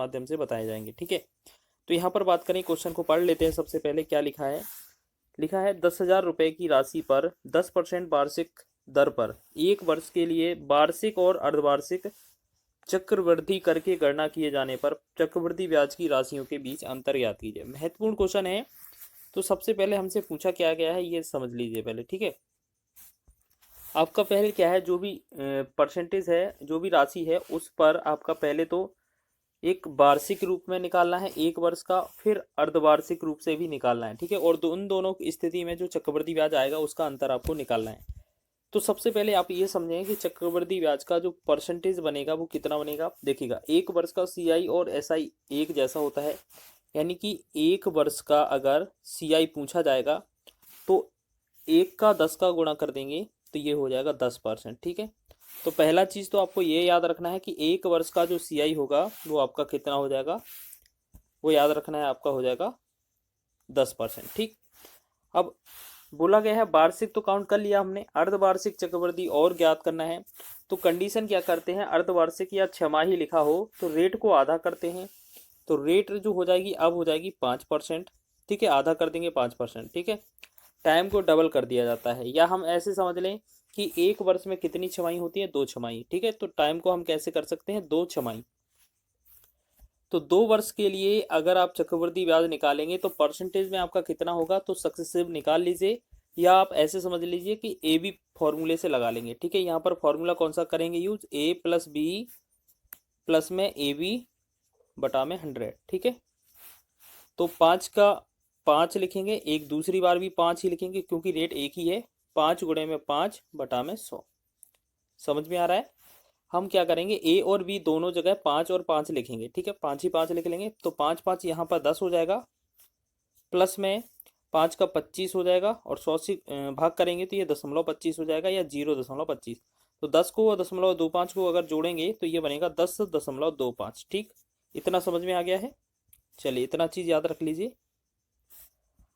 माध्यम से बताए जाएंगे। ठीक है, तो यहाँ पर बात करें, क्वेश्चन को पढ़ लेते हैं। सबसे पहले क्या लिखा है, लिखा है 10,000 रुपए की राशि पर 10% वार्षिक दर पर एक वर्ष के लिए वार्षिक और अर्धवार्षिक चक्रवृद्धि कर की गणना किए जाने पर चक्रवृद्धि ब्याज की राशियों के बीच अंतर ज्ञात कीजिए। महत्वपूर्ण क्वेश्चन है। तो सबसे पहले हमसे पूछा क्या गया है ये समझ लीजिए पहले। ठीक है, आपका पहले क्या है, जो भी परसेंटेज है, जो भी राशि है, उस पर आपका पहले तो एक वार्षिक रूप में निकालना है एक वर्ष का, फिर अर्धवार्षिक रूप से भी निकालना है। ठीक है, और उन दोनों की स्थिति में जो चक्रवृद्धि ब्याज आएगा उसका अंतर आपको निकालना है। तो सबसे पहले आप ये समझें कि चक्रवृद्धि ब्याज का जो परसेंटेज बनेगा वो कितना बनेगा। देखिएगा, एक वर्ष का सीआई और एसआई एक जैसा होता है, यानी कि एक वर्ष का अगर सीआई पूछा जाएगा तो एक का 10 का गुणा कर देंगे तो ये हो जाएगा 10%। ठीक है, तो पहला चीज़ तो आपको ये याद रखना है कि एक वर्ष का जो सीआई होगा वो आपका कितना हो जाएगा, वो याद रखना है, आपका हो जाएगा 10%। ठीक, अब बोला गया है वार्षिक तो काउंट कर लिया हमने, अर्धवार्षिक चक्रवृद्धि और ज्ञात करना है। तो कंडीशन क्या करते हैं, अर्धवार्षिक या छमाही लिखा हो तो रेट को आधा करते हैं, तो रेट जो हो जाएगी अब हो जाएगी 5%। ठीक है, आधा कर देंगे 5%। ठीक है, टाइम को डबल कर दिया जाता है, या हम ऐसे समझ लें कि एक वर्ष में कितनी छमाही होती है, 2 छमाही। ठीक है, तो टाइम को हम कैसे कर सकते हैं, 2 छमाही। तो 2 वर्ष के लिए अगर आप चक्रवृद्धि ब्याज निकालेंगे तो परसेंटेज में आपका कितना होगा, तो सक्सेसिव निकाल लीजिए, या आप ऐसे समझ लीजिए कि ए बी फॉर्मूले से लगा लेंगे। ठीक है, यहाँ पर फॉर्मूला कौन सा करेंगे यूज, ए प्लस बी प्लस में ए बी बटा में 100। ठीक है, तो 5 का 5 लिखेंगे, एक दूसरी बार भी 5 ही लिखेंगे क्योंकि रेट एक ही है, 5 गुणे में 5 बटा में 100। समझ में आ रहा है। हम क्या करेंगे, ए और बी दोनों जगह 5 और 5 लिखेंगे। ठीक है, 5 ही 5 लिख लेंगे, तो 5 5 यहाँ पर 10 हो जाएगा, प्लस में 5 का 25 हो जाएगा, और 100 से भाग करेंगे तो ये 0.25 हो जाएगा, या 0.25। तो 10 को और 0.25 को अगर जोड़ेंगे तो ये बनेगा 10.25। ठीक, इतना समझ में आ गया है। चलिए, इतना चीज़ याद रख लीजिए।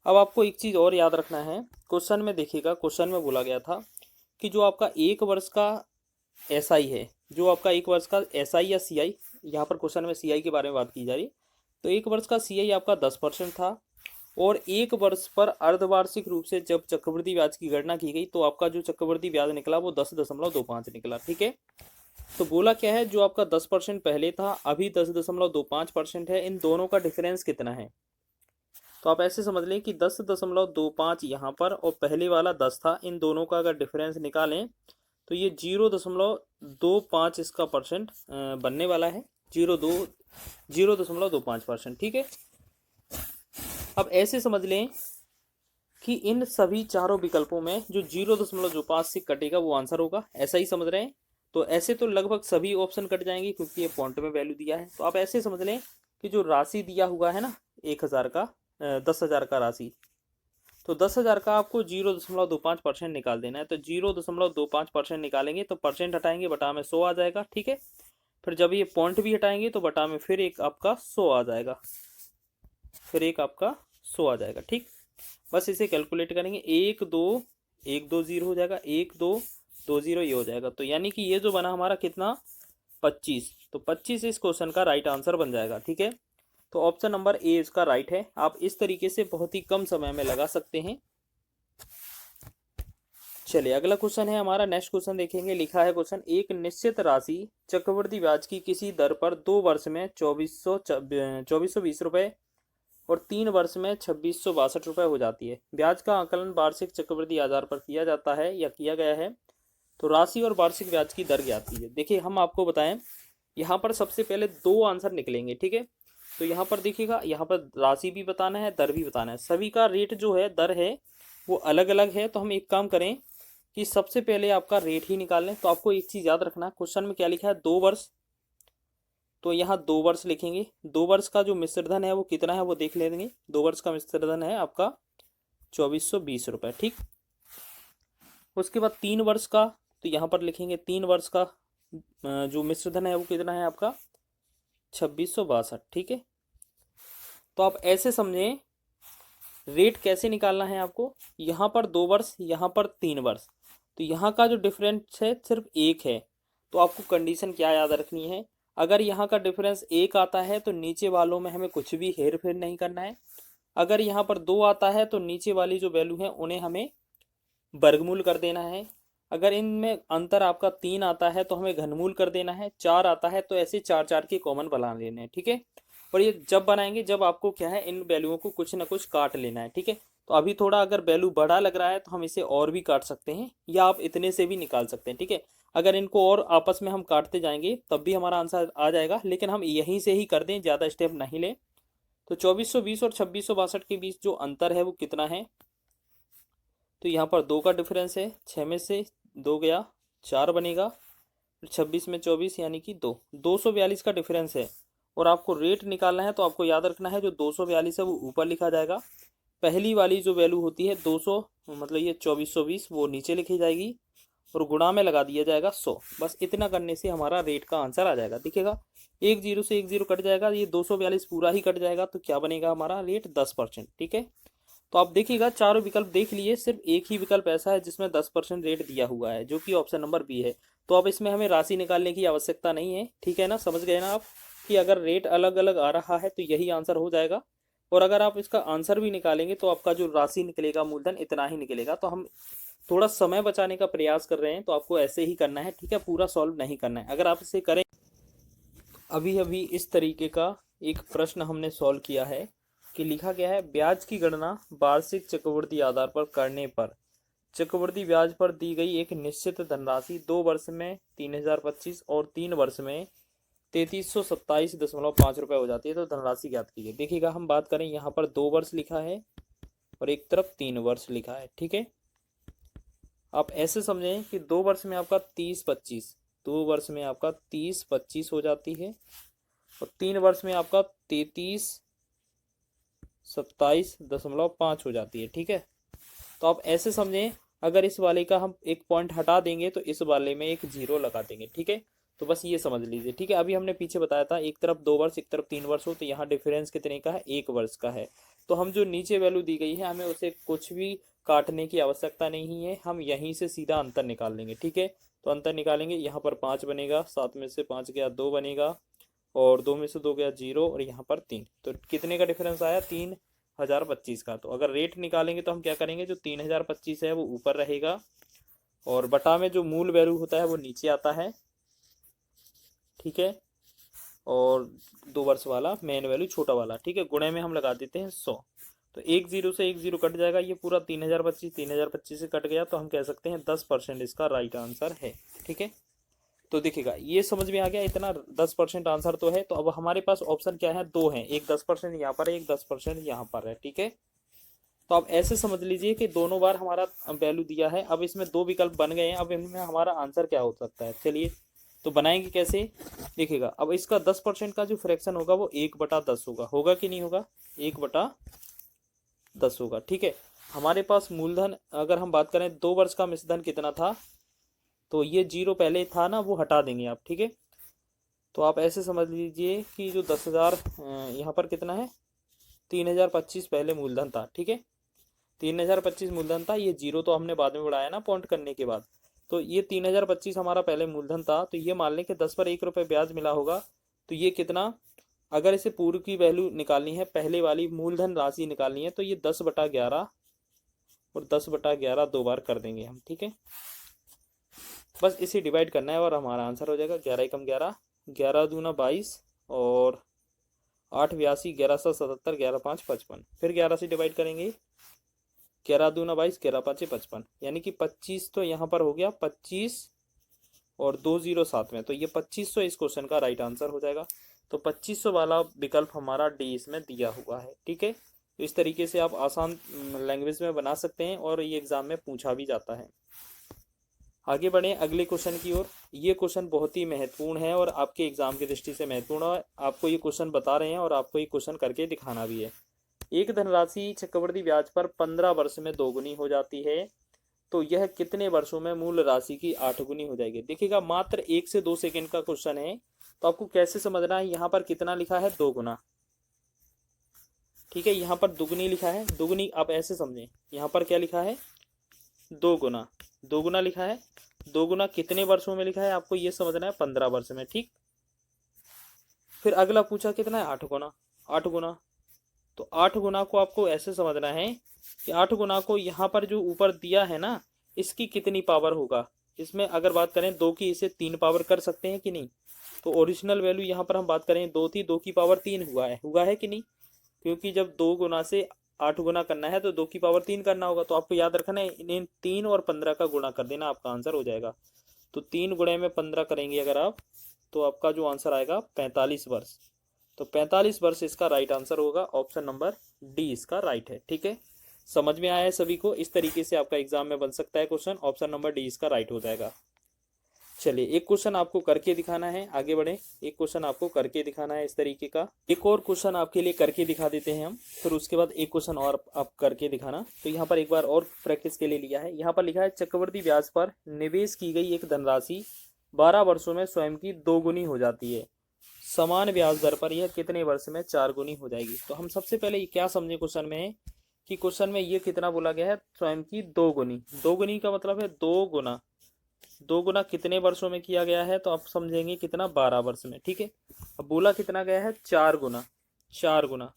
अब आपको एक चीज़ और याद रखना है, क्वेश्चन में देखिएगा, क्वेश्चन में बोला गया था कि जो आपका एक वर्ष का एसआई है, जो आपका एक वर्ष का एसआई या सीआई, यहाँ पर क्वेश्चन में सीआई के बारे में बात की जा रही, तो एक वर्ष का सीआई आपका 10% था, और एक वर्ष पर अर्धवार्षिक रूप से जब चक्रवृद्धि ब्याज की गणना की गई तो आपका जो चक्रवृद्धि ब्याज निकला वो 10.25 निकला। ठीक है, तो बोला क्या है, जो आपका 10% पहले था अभी 10.25% है, इन दोनों का डिफरेंस कितना है। तो आप ऐसे समझ लें कि 10.25 यहाँ पर और पहले वाला 10 था, इन दोनों का अगर डिफरेंस निकालें तो ये 0.25 इसका परसेंट बनने वाला है, 0.25%। ठीक है, अब ऐसे समझ लें कि इन सभी चारों विकल्पों में जो 0.25 से कटेगा वो आंसर होगा, ऐसा ही समझ रहे हैं। तो ऐसे तो लगभग सभी ऑप्शन कट जाएंगे क्योंकि ये पॉइंट में वैल्यू दिया है। तो आप ऐसे समझ लें कि जो राशि दिया हुआ है ना 1000 का 10,000 का राशि, तो 10,000 का आपको 0.25% निकाल देना है। तो 0.25% निकालेंगे तो परसेंट हटाएंगे, बटा में 100 आ जाएगा। ठीक है, फिर जब ये पॉइंट भी हटाएंगे तो बटा में फिर एक आपका 100 आ जाएगा, फिर एक आपका 100 आ जाएगा। ठीक, बस इसे कैलकुलेट करेंगे, 1 2 1 2 0 हो जाएगा, 1 2 2 0 ये हो जाएगा। तो यानी कि ये जो बना हमारा कितना, 25। तो 25 इस क्वेश्चन का राइट आंसर बन जाएगा। ठीक है, तो ऑप्शन नंबर ए इसका राइट है। आप इस तरीके से बहुत ही कम समय में लगा सकते हैं। चलिए, अगला क्वेश्चन है हमारा, नेक्स्ट क्वेश्चन देखेंगे। लिखा है क्वेश्चन, एक निश्चित राशि चक्रवृद्धि ब्याज की किसी दर पर 2 वर्ष में 2420 रुपए और 3 वर्ष में 2662 रुपए हो जाती है। ब्याज का आकलन वार्षिक चक्रवृद्धि आधार पर किया जाता है या किया गया है, तो राशि और वार्षिक ब्याज की दर ज्ञात कीजिए। देखिए, हम आपको बताएं, यहाँ पर सबसे पहले 2 आंसर निकलेंगे। ठीक है, तो यहाँ पर देखिएगा, यहाँ पर राशि भी बताना है, दर भी बताना है। सभी का रेट जो है, दर है, वो अलग अलग है। तो हम एक काम करें कि सबसे पहले आपका रेट ही निकाल लें। तो आपको एक चीज़ याद रखना है, क्वेश्चन में क्या लिखा है, 2 वर्ष, तो यहाँ 2 वर्ष लिखेंगे। 2 वर्ष का जो मिश्र धन है वो कितना है वो देख लेंगे। 2 वर्ष का मिश्र धन है आपका 2420 रुपये। ठीक, उसके बाद 3 वर्ष का, तो यहाँ पर लिखेंगे 3 वर्ष का जो मिश्र धन है वो कितना है आपका 2662। ठीक है, तो आप ऐसे समझें, रेट कैसे निकालना है आपको, यहाँ पर 2 वर्ष, यहाँ पर 3 वर्ष, तो यहाँ का जो डिफरेंस है सिर्फ 1 है। तो आपको कंडीशन क्या याद रखनी है, अगर यहाँ का डिफरेंस 1 आता है तो नीचे वालों में हमें कुछ भी हेर फेर नहीं करना है। अगर यहाँ पर 2 आता है तो नीचे वाली जो वैल्यू है उन्हें हमें वर्गमूल कर देना है। अगर इनमें अंतर आपका 3 आता है तो हमें घनमूल कर देना है। 4 आता है तो ऐसे 4 के कॉमन बना लेने हैं, ठीक है। और ये जब बनाएंगे जब आपको क्या है, इन वैल्यूओं को कुछ ना कुछ काट लेना है, ठीक है। तो अभी थोड़ा अगर वैल्यू बड़ा लग रहा है तो हम इसे और भी काट सकते हैं, या आप इतने से भी निकाल सकते हैं, ठीक है। अगर इनको और आपस में हम काटते जाएंगे तब भी हमारा आंसर आ जाएगा, लेकिन हम यहीं से ही कर दें, ज़्यादा स्टेप नहीं लें। तो 2420 और 2662 के बीच जो अंतर है वो कितना है, तो यहाँ पर 2 का डिफरेंस है। 6 में से 2 गया, 4 बनेगा। 26 में 24 यानी कि 242 का डिफरेंस है। और आपको रेट निकालना है तो आपको याद रखना है जो 242 है वो ऊपर लिखा जाएगा। पहली वाली जो वैल्यू होती है 200, मतलब ये 2420, वो नीचे लिखी जाएगी और गुणा में लगा दिया जाएगा 100। बस इतना करने से हमारा रेट का आंसर आ जाएगा। दिखेगा 1 जीरो से 1 जीरो कट जाएगा, ये 242 पूरा ही कट जाएगा, तो क्या बनेगा हमारा रेट 10%, ठीक है। तो आप देखिएगा चारों विकल्प देख लिए, सिर्फ एक ही विकल्प ऐसा है जिसमें 10% रेट दिया हुआ है, जो कि ऑप्शन नंबर बी है। तो अब इसमें हमें राशि निकालने की आवश्यकता नहीं है, ठीक है ना, समझ गए ना आप कि अगर रेट अलग अलग आ रहा है तो यही आंसर हो जाएगा। और अगर आप इसका आंसर भी निकालेंगे तो आपका जो राशि निकलेगा मूलधन इतना ही निकलेगा। तो हम थोड़ा समय बचाने का प्रयास कर रहे हैं, तो आपको ऐसे ही करना है, ठीक है, पूरा सॉल्व नहीं करना है। अगर आप इसे करें, अभी अभी इस तरीके का एक प्रश्न हमने सॉल्व किया है कि लिखा गया है ब्याज की गणना वार्षिक चक्रवृद्धि आधार पर करने पर चक्रवृद्धि ब्याज पर दी गई एक निश्चित धनराशि 2 वर्ष में 3025 और 3 वर्ष में 3327.5 रुपये हो जाती है। तो धनराशि ज्ञात कीजिए। देखिएगा हम बात करें, यहाँ पर 2 वर्ष लिखा है और एक तरफ 3 वर्ष लिखा है, ठीक है। आप ऐसे समझें कि 2 वर्ष में आपका 3025, 2 वर्ष में आपका 3025 हो जाती है और 3 वर्ष में आपका 3327.5 हो जाती है, ठीक है। तो आप ऐसे समझें, अगर इस वाले का हम एक पॉइंट हटा देंगे तो इस वाले में एक जीरो लगा देंगे, ठीक है। तो बस ये समझ लीजिए, ठीक है। अभी हमने पीछे बताया था एक तरफ 2 वर्ष एक तरफ 3 वर्ष हो, तो यहाँ डिफरेंस कितने का है, 1 वर्ष का है। तो हम जो नीचे वैल्यू दी गई है हमें उसे कुछ भी काटने की आवश्यकता नहीं है, हम यहीं से सीधा अंतर निकाल लेंगे, ठीक है। तो अंतर निकालेंगे, यहाँ पर 5 बनेगा, 7 में से 5 गया 2 बनेगा, और 2 में से 2 गया 0, और यहाँ पर 3। तो कितने का डिफरेंस आया, 3025 का। तो अगर रेट निकालेंगे तो हम क्या करेंगे, जो 3025 है वो ऊपर रहेगा और बटा में जो मूल वैल्यू होता है वो नीचे आता है, ठीक है। और 2 वर्ष वाला मेन वैल्यू छोटा वाला, ठीक है, गुणे में हम लगा देते हैं 100। तो 1 जीरो से 1 जीरो कट जाएगा, ये पूरा 3025 से कट गया, तो हम कह सकते हैं 10% इसका राइट आंसर है, ठीक है। तो देखिएगा ये समझ में आ गया, इतना 10% आंसर तो है। तो अब हमारे पास ऑप्शन क्या है, 2 हैं, एक 10% यहाँ पर है, एक 10% यहाँ पर है, ठीक है। तो आप ऐसे समझ लीजिए कि दोनों बार हमारा वैल्यू दिया है। अब इसमें 2 विकल्प बन गए हैं, अब इनमें हमारा आंसर क्या हो सकता है, चलिए तो बनाएंगे कैसे। देखिएगा अब इसका 10% का जो फ्रैक्शन होगा वो 1/10 होगा, होगा कि नहीं होगा, 1/10 होगा, ठीक है। हमारे पास मूलधन अगर हम बात करें 2 वर्ष का मिश्रधन कितना था, तो ये जीरो पहले था ना, वो हटा देंगे आप, ठीक है। तो आप ऐसे समझ लीजिए कि जो 10,000 यहाँ पर कितना है, 3025 पहले मूलधन था, ठीक है। 3025 मूलधन था, ये जीरो तो हमने बाद में बढ़ाया ना पॉइंट करने के बाद। तो ये 3025 हमारा पहले मूलधन था, तो ये मान लें कि 10 पर 1 रुपये ब्याज मिला होगा। तो ये कितना, अगर इसे पूर्व की वैल्यू निकालनी है, पहले वाली मूलधन राशि निकालनी है, तो ये 10/11 और 10/11 2 बार कर देंगे हम, ठीक है। बस इसे डिवाइड करना है और हमारा आंसर हो जाएगा 11 एकम 11, 11 दूना 22 और 8 82, 1177, 11 5 55। फिर 11 से डिवाइड करेंगे, 11 दूना 22, 11 5 55, यानी कि 25 तो यहाँ पर हो गया 25 और 2 0 साथ में, तो ये 2500 इस क्वेश्चन का राइट आंसर हो जाएगा। तो 2500 वाला विकल्प हमारा डी इसमें दिया हुआ है, ठीक है। तो इस तरीके से आप आसान लैंग्वेज में बना सकते हैं और ये एग्जाम में पूछा भी जाता है। आगे बढ़ें अगले क्वेश्चन की ओर। ये क्वेश्चन बहुत ही महत्वपूर्ण है और आपके एग्जाम की दृष्टि से महत्वपूर्ण है। आपको ये क्वेश्चन बता रहे हैं और आपको ये क्वेश्चन करके दिखाना भी है। एक धनराशि चक्रवृद्धि ब्याज पर 15 वर्ष में 2 गुनी हो जाती है, तो यह कितने वर्षों में मूल राशि की 8 गुनी हो जाएगी। देखिएगा मात्र 1 से 2 सेकंड का क्वेश्चन है, तो आपको कैसे समझना है, यहाँ पर कितना लिखा है, 2 गुना, ठीक है। यहाँ पर दुगुनी लिखा है, दुगुनी आप ऐसे समझें, यहाँ पर क्या लिखा है, 2 गुना, 2 गुना लिखा है। 2 गुना कितने वर्षों में लिखा है, आपको ये समझना है 15 वर्ष में, ठीक। फिर अगला पूछा कितना है, 8 गुना। 8 गुना, तो 8 गुना को आपको ऐसे समझना है कि 8 गुना को यहाँ पर जो ऊपर दिया है ना, इसकी कितनी पावर होगा। इसमें अगर बात करें 2 की, इसे 3 पावर कर सकते हैं कि नहीं। तो ओरिजिनल वैल्यू यहाँ पर हम बात करें 2 थी, 2 की पावर 3 हुआ है कि नहीं। क्योंकि जब 2 गुना से 8 गुना करना है तो 2 की पावर 3 करना होगा। तो आपको याद रखना है, इन 3 और 15 का गुणा कर देना, आपका आंसर हो जाएगा। तो 3 गुणे में 15 करेंगे अगर आप, तो आपका जो आंसर आएगा 45 वर्ष। तो 45 वर्ष इसका राइट आंसर होगा। ऑप्शन नंबर डी इसका राइट है। ठीक है, समझ में आया है सभी को। इस तरीके से आपका एग्जाम में बन सकता है क्वेश्चन। ऑप्शन नंबर डी इसका राइट हो जाएगा। चलिए, एक क्वेश्चन आपको करके दिखाना है, आगे बढ़े। एक क्वेश्चन आपको करके दिखाना है इस तरीके का। एक और क्वेश्चन आपके लिए करके दिखा देते हैं हम, फिर उसके बाद एक क्वेश्चन और आप करके दिखाना। तो यहाँ पर एक बार और प्रैक्टिस के लिए लिया है। यहाँ पर लिखा है, चक्रवृद्धि ब्याज पर निवेश की गई एक धनराशि 12 वर्षों में स्वयं की 2 गुनी हो जाती है। समान ब्याज दर पर यह कितने वर्ष में 4 गुनी हो जाएगी। तो हम सबसे पहले क्या समझे क्वेश्चन में, कि क्वेश्चन में ये कितना बोला गया है, स्वयं की 2 गुनी। 2 गुनी का मतलब है 2 गुना। 2 गुना कितने वर्षों में किया गया है, तो आप समझेंगे कितना, 12 वर्ष में। ठीक है, अब बोला कितना गया है, 4 गुना। 4 गुना,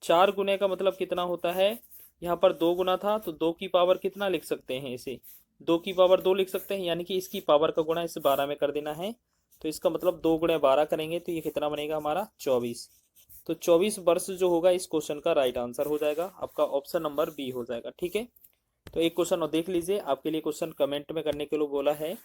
4 गुने का मतलब कितना होता है, यहाँ पर 2 गुना था तो 2 की पावर कितना लिख सकते हैं, इसे 2 की पावर 2 लिख सकते हैं, यानी कि इसकी पावर का गुणा इस 12 में कर देना है। तो इसका मतलब 2 गुणे 12 करेंगे तो ये कितना बनेगा हमारा, 24। तो 24 वर्ष जो होगा इस क्वेश्चन का राइट आंसर हो जाएगा। आपका ऑप्शन नंबर बी हो जाएगा। ठीक है, तो एक क्वेश्चन और देख लीजिए। आपके लिए क्वेश्चन कमेंट में करने के लिए बोला है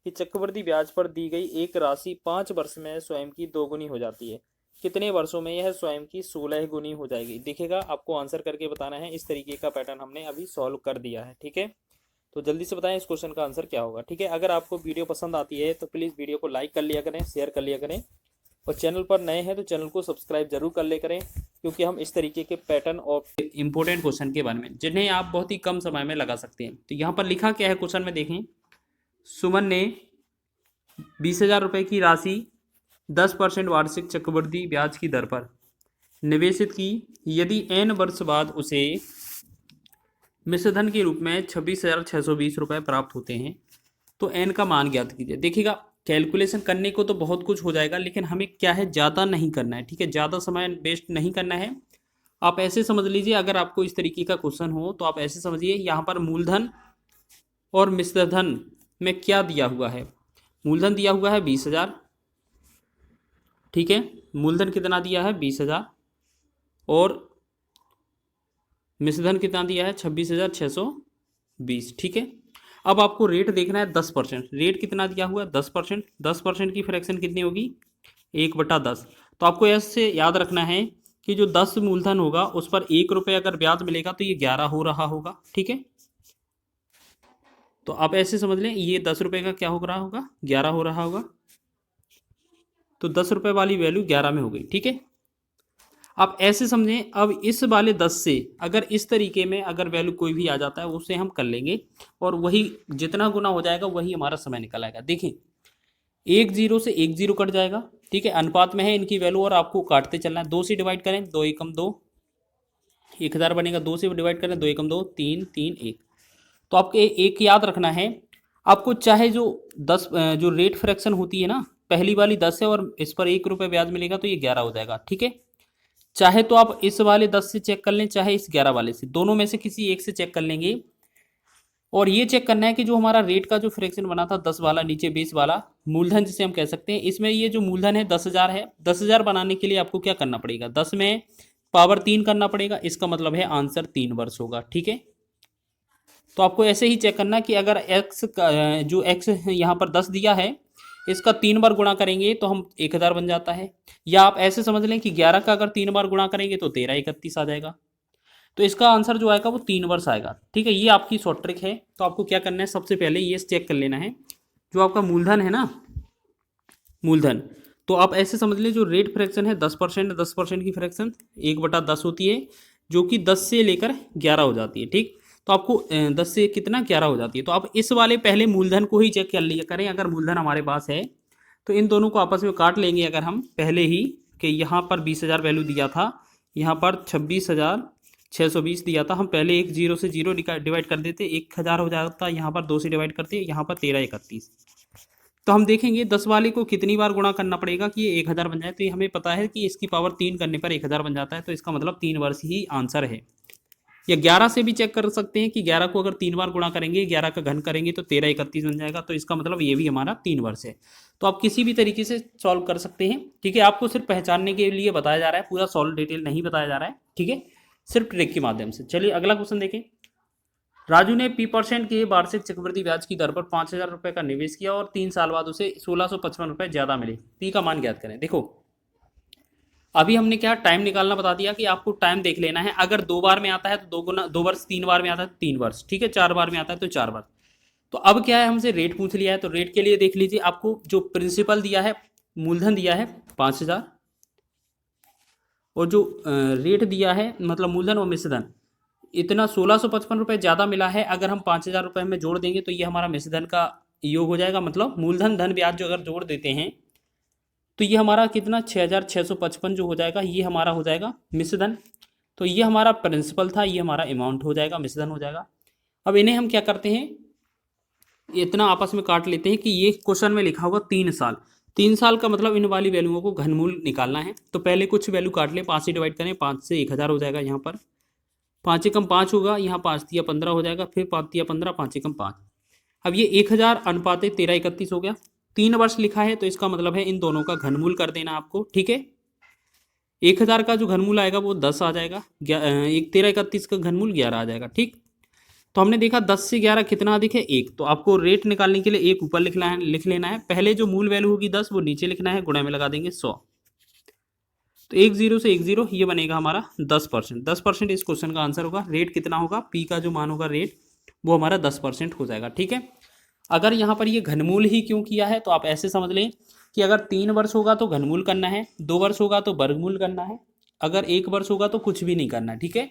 कि चक्रवृद्धि ब्याज पर दी गई एक राशि 5 वर्ष में स्वयं की 2 गुनी हो जाती है। कितने वर्षों में यह स्वयं की 16 गुनी हो जाएगी। देखिएगा, आपको आंसर करके बताना है। इस तरीके का पैटर्न हमने अभी सॉल्व कर दिया है। ठीक है, तो जल्दी से बताएं इस क्वेश्चन का आंसर क्या होगा। ठीक है, अगर आपको वीडियो पसंद आती है तो प्लीज़ वीडियो को लाइक कर लिया करें, शेयर कर लिया करें, और चैनल पर नए हैं तो चैनल को सब्सक्राइब जरूर कर ले करें, क्योंकि हम इस तरीके के पैटर्न और इंपॉर्टेंट क्वेश्चन के बारे में, जिन्हें आप बहुत ही कम समय में लगा सकते हैं। तो यहाँ पर लिखा क्या है क्वेश्चन में, देखें। सुमन ने 20,000 रुपये की राशि 10% वार्षिक चक्रवृद्धि ब्याज की दर पर निवेशित की। यदि n वर्ष बाद उसे मिश्रधन के रूप में 26,620 रुपये प्राप्त होते हैं तो n का मान ज्ञात कीजिए। देखिएगा, कैलकुलेशन करने को तो बहुत कुछ हो जाएगा, लेकिन हमें क्या है, ज़्यादा नहीं करना है। ठीक है, ज़्यादा समय वेस्ट नहीं करना है। आप ऐसे समझ लीजिए, अगर आपको इस तरीके का क्वेश्चन हो तो आप ऐसे समझिए, यहाँ पर मूलधन और मिश्रधन में क्या दिया हुआ है। मूलधन दिया हुआ है 20,000। ठीक है, मूलधन कितना दिया है, 20,000, और मिश्रधन कितना दिया है, 26,620। ठीक है, अब आपको रेट देखना है 10%। रेट कितना दिया हुआ है, 10%। 10% की फ्रैक्शन कितनी होगी, 1/10। तो आपको ऐसे याद रखना है कि जो 10 मूलधन होगा उस पर 1 रुपये अगर ब्याज मिलेगा तो ये 11 हो रहा होगा। ठीक है, तो आप ऐसे समझ लें, ये 10 रुपये का क्या हो रहा होगा, 11 हो रहा होगा। तो 10 रुपये वाली वैल्यू 11 में हो गई। ठीक है, आप ऐसे समझें। अब इस वाले 10 से अगर इस तरीके में अगर वैल्यू कोई भी आ जाता है उसे हम कर लेंगे, और वही जितना गुना हो जाएगा वही हमारा समय निकल आएगा। देखिए, 1 0 से 1 0 कट जाएगा। ठीक है, अनुपात में है इनकी वैल्यू, और आपको काटते चलना है। 2 से डिवाइड करें, 2 एकम 2, 1000 बनेगा। 2 से डिवाइड करें, 2 एकम 2, 3 3 1। तो आपको एक याद रखना है, आपको चाहे जो 10 जो रेट फ्रैक्शन होती है ना, पहली वाली 10 है और इस पर 1 रुपये ब्याज मिलेगा तो ये 11 हो जाएगा। ठीक है, चाहे तो आप इस वाले 10 से चेक कर लें, चाहे इस 11 वाले से, दोनों में से किसी एक से चेक कर लेंगे। और ये चेक करना है कि जो हमारा रेट का जो फ्रैक्शन बना था 10 वाला, नीचे 20 वाला, मूलधन जिसे हम कह सकते हैं, इसमें ये जो मूलधन है 10,000 है। 10,000 बनाने के लिए आपको क्या करना पड़ेगा, 10 में पावर 3 करना पड़ेगा। इसका मतलब है आंसर 3 वर्ष होगा। ठीक है, तो आपको ऐसे ही चेक करना कि अगर एक्स का जो एक्स यहाँ पर 10 दिया है, इसका 3 बार गुणा करेंगे तो हम 1000 बन जाता है। या आप ऐसे समझ लें कि 11 का अगर 3 बार गुणा करेंगे तो 1331 आ जाएगा। तो इसका आंसर जो आएगा वो 3 वर्ष आएगा। ठीक है, ये आपकी शॉर्ट ट्रिक है। तो आपको क्या करना है, सबसे पहले ये चेक कर लेना है, जो आपका मूलधन है ना, मूलधन, तो आप ऐसे समझ लें जो रेट फ्रैक्शन है 10%, 10% की फ्रैक्शन 1/10 होती है, जो कि 10 से लेकर 11 हो जाती है। ठीक, तो आपको 10 से कितना, 11 हो जाती है। तो आप इस वाले पहले मूलधन को ही चेक कर लिया करें। अगर मूलधन हमारे पास है तो इन दोनों को आपस में काट लेंगे। अगर हम पहले ही कि यहाँ पर 20,000 वैल्यू दिया था, यहाँ पर 26,620 दिया था, हम पहले एक 0 से 0 डिवाइड कर देते, 1000 हो जाता, यहाँ पर 2 से डिवाइड करते, यहाँ पर 1331। तो हम देखेंगे 10 वाले को कितनी बार गुणा करना पड़ेगा कि ये 1000 बन जाए। तो ये हमें पता है कि इसकी पावर 3 करने पर 1000 बन जाता है, तो इसका मतलब 3 वर्ष ही आंसर है। या 11 से भी चेक कर सकते हैं कि 11 को अगर 3 बार गुणा करेंगे, 11 का घन करेंगे तो 13 31 बन जाएगा, तो इसका मतलब ये भी हमारा 3 वर्ष है। तो आप किसी भी तरीके से सॉल्व कर सकते हैं, ठीक है। आपको सिर्फ पहचानने के लिए बताया जा रहा है, पूरा सॉल्व डिटेल नहीं बताया जा रहा है, ठीक है, सिर्फ ट्रिक के माध्यम से। चलिए अगला क्वेश्चन देखें। राजू ने P% के वार्षिक चक्रवृद्धि ब्याज की दर पर 5000 रुपये का निवेश किया और 3 साल बाद उसे 1655 रुपये ज्यादा मिले। पी का मान ज्ञात करें। देखो अभी हमने क्या टाइम निकालना बता दिया कि आपको टाइम देख लेना है। अगर 2 बार में आता है तो 2 गुना 2 वर्ष, 3 बार में आता है तो 3 वर्ष, ठीक है, 4 बार में आता है तो 4 वर्ष। तो अब क्या है, हमसे रेट पूछ लिया है, तो रेट के लिए देख लीजिए, आपको जो प्रिंसिपल दिया है, मूलधन दिया है 5000, और जो रेट दिया है मतलब मूलधन और मिश्रधन, इतना 1655 रुपये ज़्यादा मिला है। अगर हम 5000 रुपये में जोड़ देंगे तो ये हमारा मिश्रधन का योग हो जाएगा, मतलब मूलधन धन ब्याज जो अगर जोड़ देते हैं तो ये हमारा कितना 6655 जो हो जाएगा, ये हमारा हो जाएगा मिश्रधन। तो ये हमारा प्रिंसिपल था, ये हमारा अमाउंट हो जाएगा, मिश्रधन हो जाएगा। अब इन्हें हम क्या करते हैं, इतना आपस में काट लेते हैं कि ये क्वेश्चन में लिखा होगा 3 साल। 3 साल का मतलब इन वाली वैल्यूओं को घनमूल निकालना है। तो पहले कुछ वैल्यू काट ले, 5 से डिवाइड करें, 5 से 1000 हो जाएगा, यहाँ पर 5 एकम 5 होगा, यहाँ 5 तिया 15 हो जाएगा, फिर 5 तिया 15, 5 एकम 5। अब ये 1000 अनुपात 13 31 हो गया। 3 वर्ष लिखा है तो इसका मतलब है इन दोनों का घनमूल कर देना आपको, ठीक है। 1000 का जो घनमूल आएगा वो 10 आ जाएगा, 13 31 का घनमूल 11 आ जाएगा, ठीक। तो हमने देखा 10 से 11 कितना अधिक है, 1। तो आपको रेट निकालने के लिए 1 ऊपर लिख लेना है। पहले जो मूल वैल्यू होगी 10 वो नीचे लिखना है, गुणा में लगा देंगे 100। तो 1 0 से 1 0, ये बनेगा हमारा 10%। 10% इस क्वेश्चन का आंसर होगा। रेट कितना होगा, पी का जो मान होगा रेट, वो हमारा 10% हो जाएगा, ठीक है। अगर यहाँ पर ये घनमूल ही क्यों किया है, तो आप ऐसे समझ लें कि अगर 3 वर्ष होगा तो घनमूल करना है, 2 वर्ष होगा तो वर्गमूल करना है, अगर 1 वर्ष होगा तो कुछ भी नहीं करना है, ठीक है।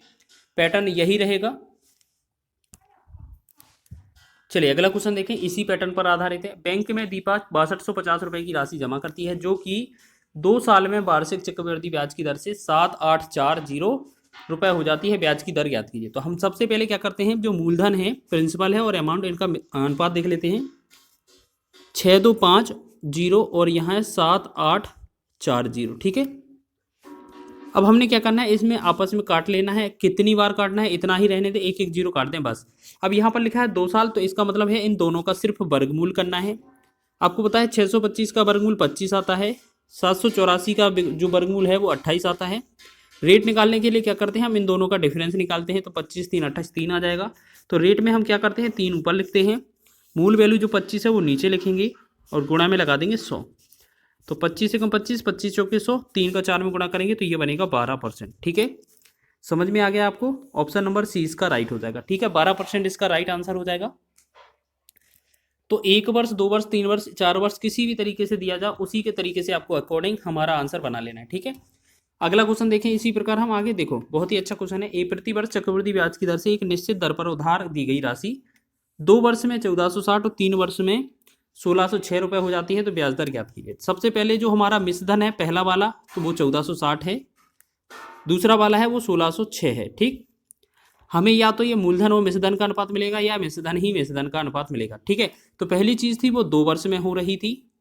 पैटर्न यही रहेगा। चलिए अगला क्वेश्चन देखें, इसी पैटर्न पर आधारित है। बैंक में दीपा 6250 रुपये की राशि जमा करती है, जो कि 2 साल में वार्षिक चक्रवृद्धि ब्याज की दर से 7840 रुपये हो जाती है। ब्याज की दर ज्ञात कीजिए। तो हम सबसे पहले क्या करते हैं, जो मूलधन है, प्रिंसिपल है और अमाउंट, इनका अनुपात देख लेते हैं। 6250 और यहाँ है 7840, ठीक है। अब हमने क्या करना है, इसमें आपस में काट लेना है। कितनी बार काटना है, इतना ही रहने दें, 1 1 0 काट दें बस। अब यहाँ पर लिखा है 2 साल, तो इसका मतलब है इन दोनों का सिर्फ वर्गमूल करना है। आपको पता है 625 का वर्गमूल 25 आता है, 784 का जो वर्गमूल है वो 28 आता है। रेट निकालने के लिए क्या करते हैं, हम इन दोनों का डिफरेंस निकालते हैं। तो 25 3 28 3 आ जाएगा। तो रेट में हम क्या करते हैं, 3 ऊपर लिखते हैं, मूल वैल्यू जो 25 है वो नीचे लिखेंगे और गुणा में लगा देंगे 100। तो 25 एकम 25, 25 चौके 100, 3 का 4 में गुणा करेंगे तो ये बनेगा 12%, ठीक है। समझ में आ गया आपको, ऑप्शन नंबर सी इसका राइट हो जाएगा, ठीक है। 12% इसका राइट आंसर हो जाएगा। तो 1 वर्ष, 2 वर्ष, 3 वर्ष, 4 वर्ष किसी भी तरीके से दिया जाए, उसी के तरीके से आपको अकॉर्डिंग हमारा आंसर बना लेना है, ठीक है। अगला क्वेश्चन देखें, इसी प्रकार हम आगे देखो, बहुत ही अच्छा क्वेश्चन है। प्रति वर्ष चक्रवृद्धि ब्याज की दर से एक निश्चित दर पर उधार दी गई राशि 2 वर्ष में 1460 और 3 वर्ष में 1606 रुपये हो जाती है, तो ब्याज दर ज्ञात कीजिए। सबसे पहले जो हमारा मिश्रधन है पहला वाला, तो वो 1460 है, दूसरा वाला है वो 1606 है, ठीक। हमें या तो ये मूलधन और मिश्रधन का अनुपात मिलेगा या मिश्रधन ही मिश्रधन का अनुपात मिलेगा, ठीक है। तो पहली चीज थी वो 2 वर्ष में हो रही थी,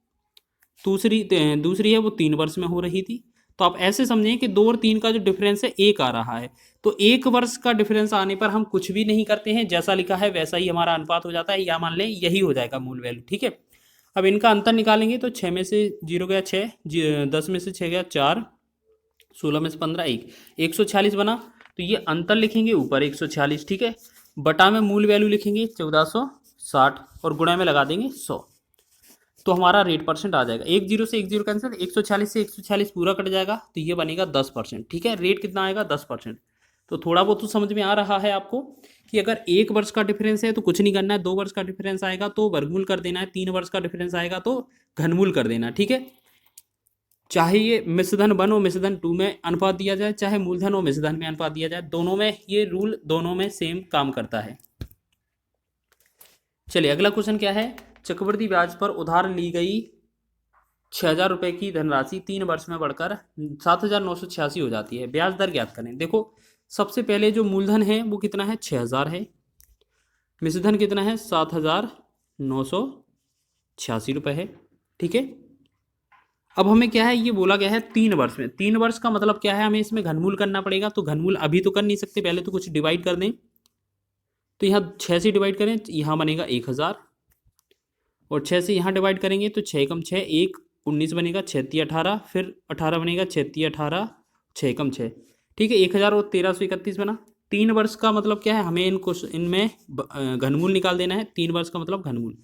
दूसरी है वो 3 वर्ष में हो रही थी। तो आप ऐसे समझें कि 2 और 3 का जो डिफरेंस है 1 आ रहा है, तो 1 वर्ष का डिफरेंस आने पर हम कुछ भी नहीं करते हैं, जैसा लिखा है वैसा ही हमारा अनुपात हो जाता है, या मान लें यही हो जाएगा मूल वैल्यू, ठीक है। अब इनका अंतर निकालेंगे तो 6 में से 0 गया 6, 10 में से 6 गया 4, 16 में से 15 1, 146 बना। तो ये अंतर लिखेंगे ऊपर 146, ठीक है, बटा में मूल वैल्यू लिखेंगे 1460 और गुणा में लगा देंगे 100। तो हमारा रेट परसेंट आ जाएगा। 1 0 से 1 0 कैंसिल, 140 से 140 पूरा कट जाएगा, तो ये बनेगा 10%, ठीक है। रेट कितना आएगा, 10%। तो थोड़ा बहुत तो समझ में आ रहा है आपको कि अगर 1 वर्ष का डिफरेंस है तो कुछ नहीं करना है, 2 वर्ष का डिफरेंस आएगा तो वर्गमूल कर देना है, 3 वर्ष का डिफरेंस आएगा तो घनमूल कर देना है, ठीक है। चाहे ये मिश्रधन 1 और मिश्रधन 2 में अनुपात दिया जाए, चाहे मूलधन और मिश्रधन में अनुपात दिया जाए, दोनों में ये रूल दोनों में सेम काम करता है। चलिए अगला क्वेश्चन क्या है, चक्रवृद्धि ब्याज पर उधार ली गई 6000 रुपये की धनराशि 3 वर्ष में बढ़कर 7986 हो जाती है। ब्याज दर ज्ञात करें। देखो सबसे पहले जो मूलधन है वो कितना है, 6000 है, मिश्रधन कितना है 7986 रुपये है, ठीक है। अब हमें क्या है, ये बोला गया है 3 वर्ष में। 3 वर्ष का मतलब क्या है, हमें इसमें घनमूल करना पड़ेगा। तो घनमूल अभी तो कर नहीं सकते, पहले तो कुछ डिवाइड कर दें। तो यहाँ 6 से डिवाइड करें, यहाँ बनेगा 1000, और 6 से यहाँ डिवाइड करेंगे तो 6 कम 6 1, 19 बनेगा, 6 18, फिर 18 बनेगा, 6 18, 6 कम 6, ठीक है। 1000 और 1331 बना। 3 वर्ष का मतलब क्या है, हमें इनमें घनमूल निकाल देना है। 3 वर्ष का मतलब घनमूल।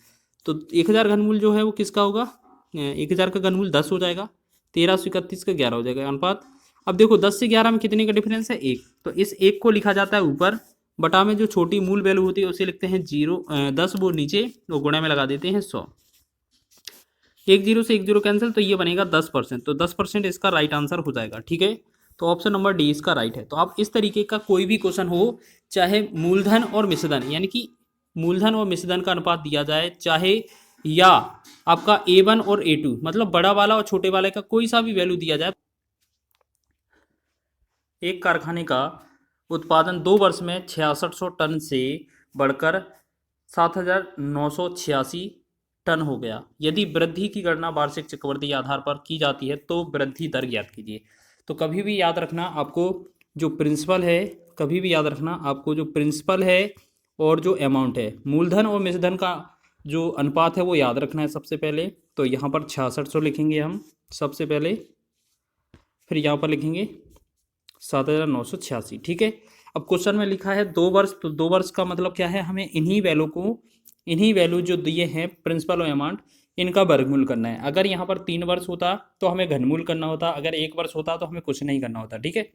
तो 1000 घनमूल जो है वो किसका होगा, 1000 का घनमूल 10 हो जाएगा, 1331 का 11 हो जाएगा अनुपात। अब देखो 10 से 11 में कितने का डिफरेंस है, 1। तो इस 1 को लिखा जाता है ऊपर, बटा में जो छोटी मूल वैल्यू होती है उसे लिखते हैं 10, वो नीचे, वो गुणा में लगा देते हैं 100। 10 से 10 कैंसिल, तो ये बनेगा 10%। तो 10% इसका राइट आंसर हो जाएगा, ठीक है। तो ऑप्शन नंबर डी इसका राइट है। तो आप इस तरीके का कोई भी क्वेश्चन हो, चाहे मूलधन और मिश्रधन, यानी कि मूलधन और मिश्रधन का अनुपात दिया जाए, चाहे या आपका A1 और A2 मतलब बड़ा वाला और छोटे वाले का कोई सा भी वैल्यू दिया जाए, एक कारखाने का उत्पादन 2 वर्ष में 6600 टन से बढ़कर 7986 टन हो गया। यदि वृद्धि की गणना वार्षिक चक्रवृद्धि आधार पर की जाती है तो वृद्धि दर ज्ञात कीजिए। तो कभी भी याद रखना आपको जो प्रिंसिपल है, कभी भी याद रखना आपको जो प्रिंसिपल है और जो अमाउंट है, मूलधन और मिश्रधन का जो अनुपात है वो याद रखना है सबसे पहले। तो यहाँ पर 6600 लिखेंगे हम सबसे पहले, फिर यहाँ पर लिखेंगे 7986, ठीक है। अब क्वेश्चन में लिखा है 2 वर्ष, तो 2 वर्ष का मतलब क्या है, हमें इन्हीं वैल्यू जो दिए हैं प्रिंसिपल और अमाउंट, इनका वर्गमूल करना है। अगर यहाँ पर 3 वर्ष होता तो हमें घनमूल करना होता, अगर 1 वर्ष होता तो हमें कुछ नहीं करना होता, ठीक है।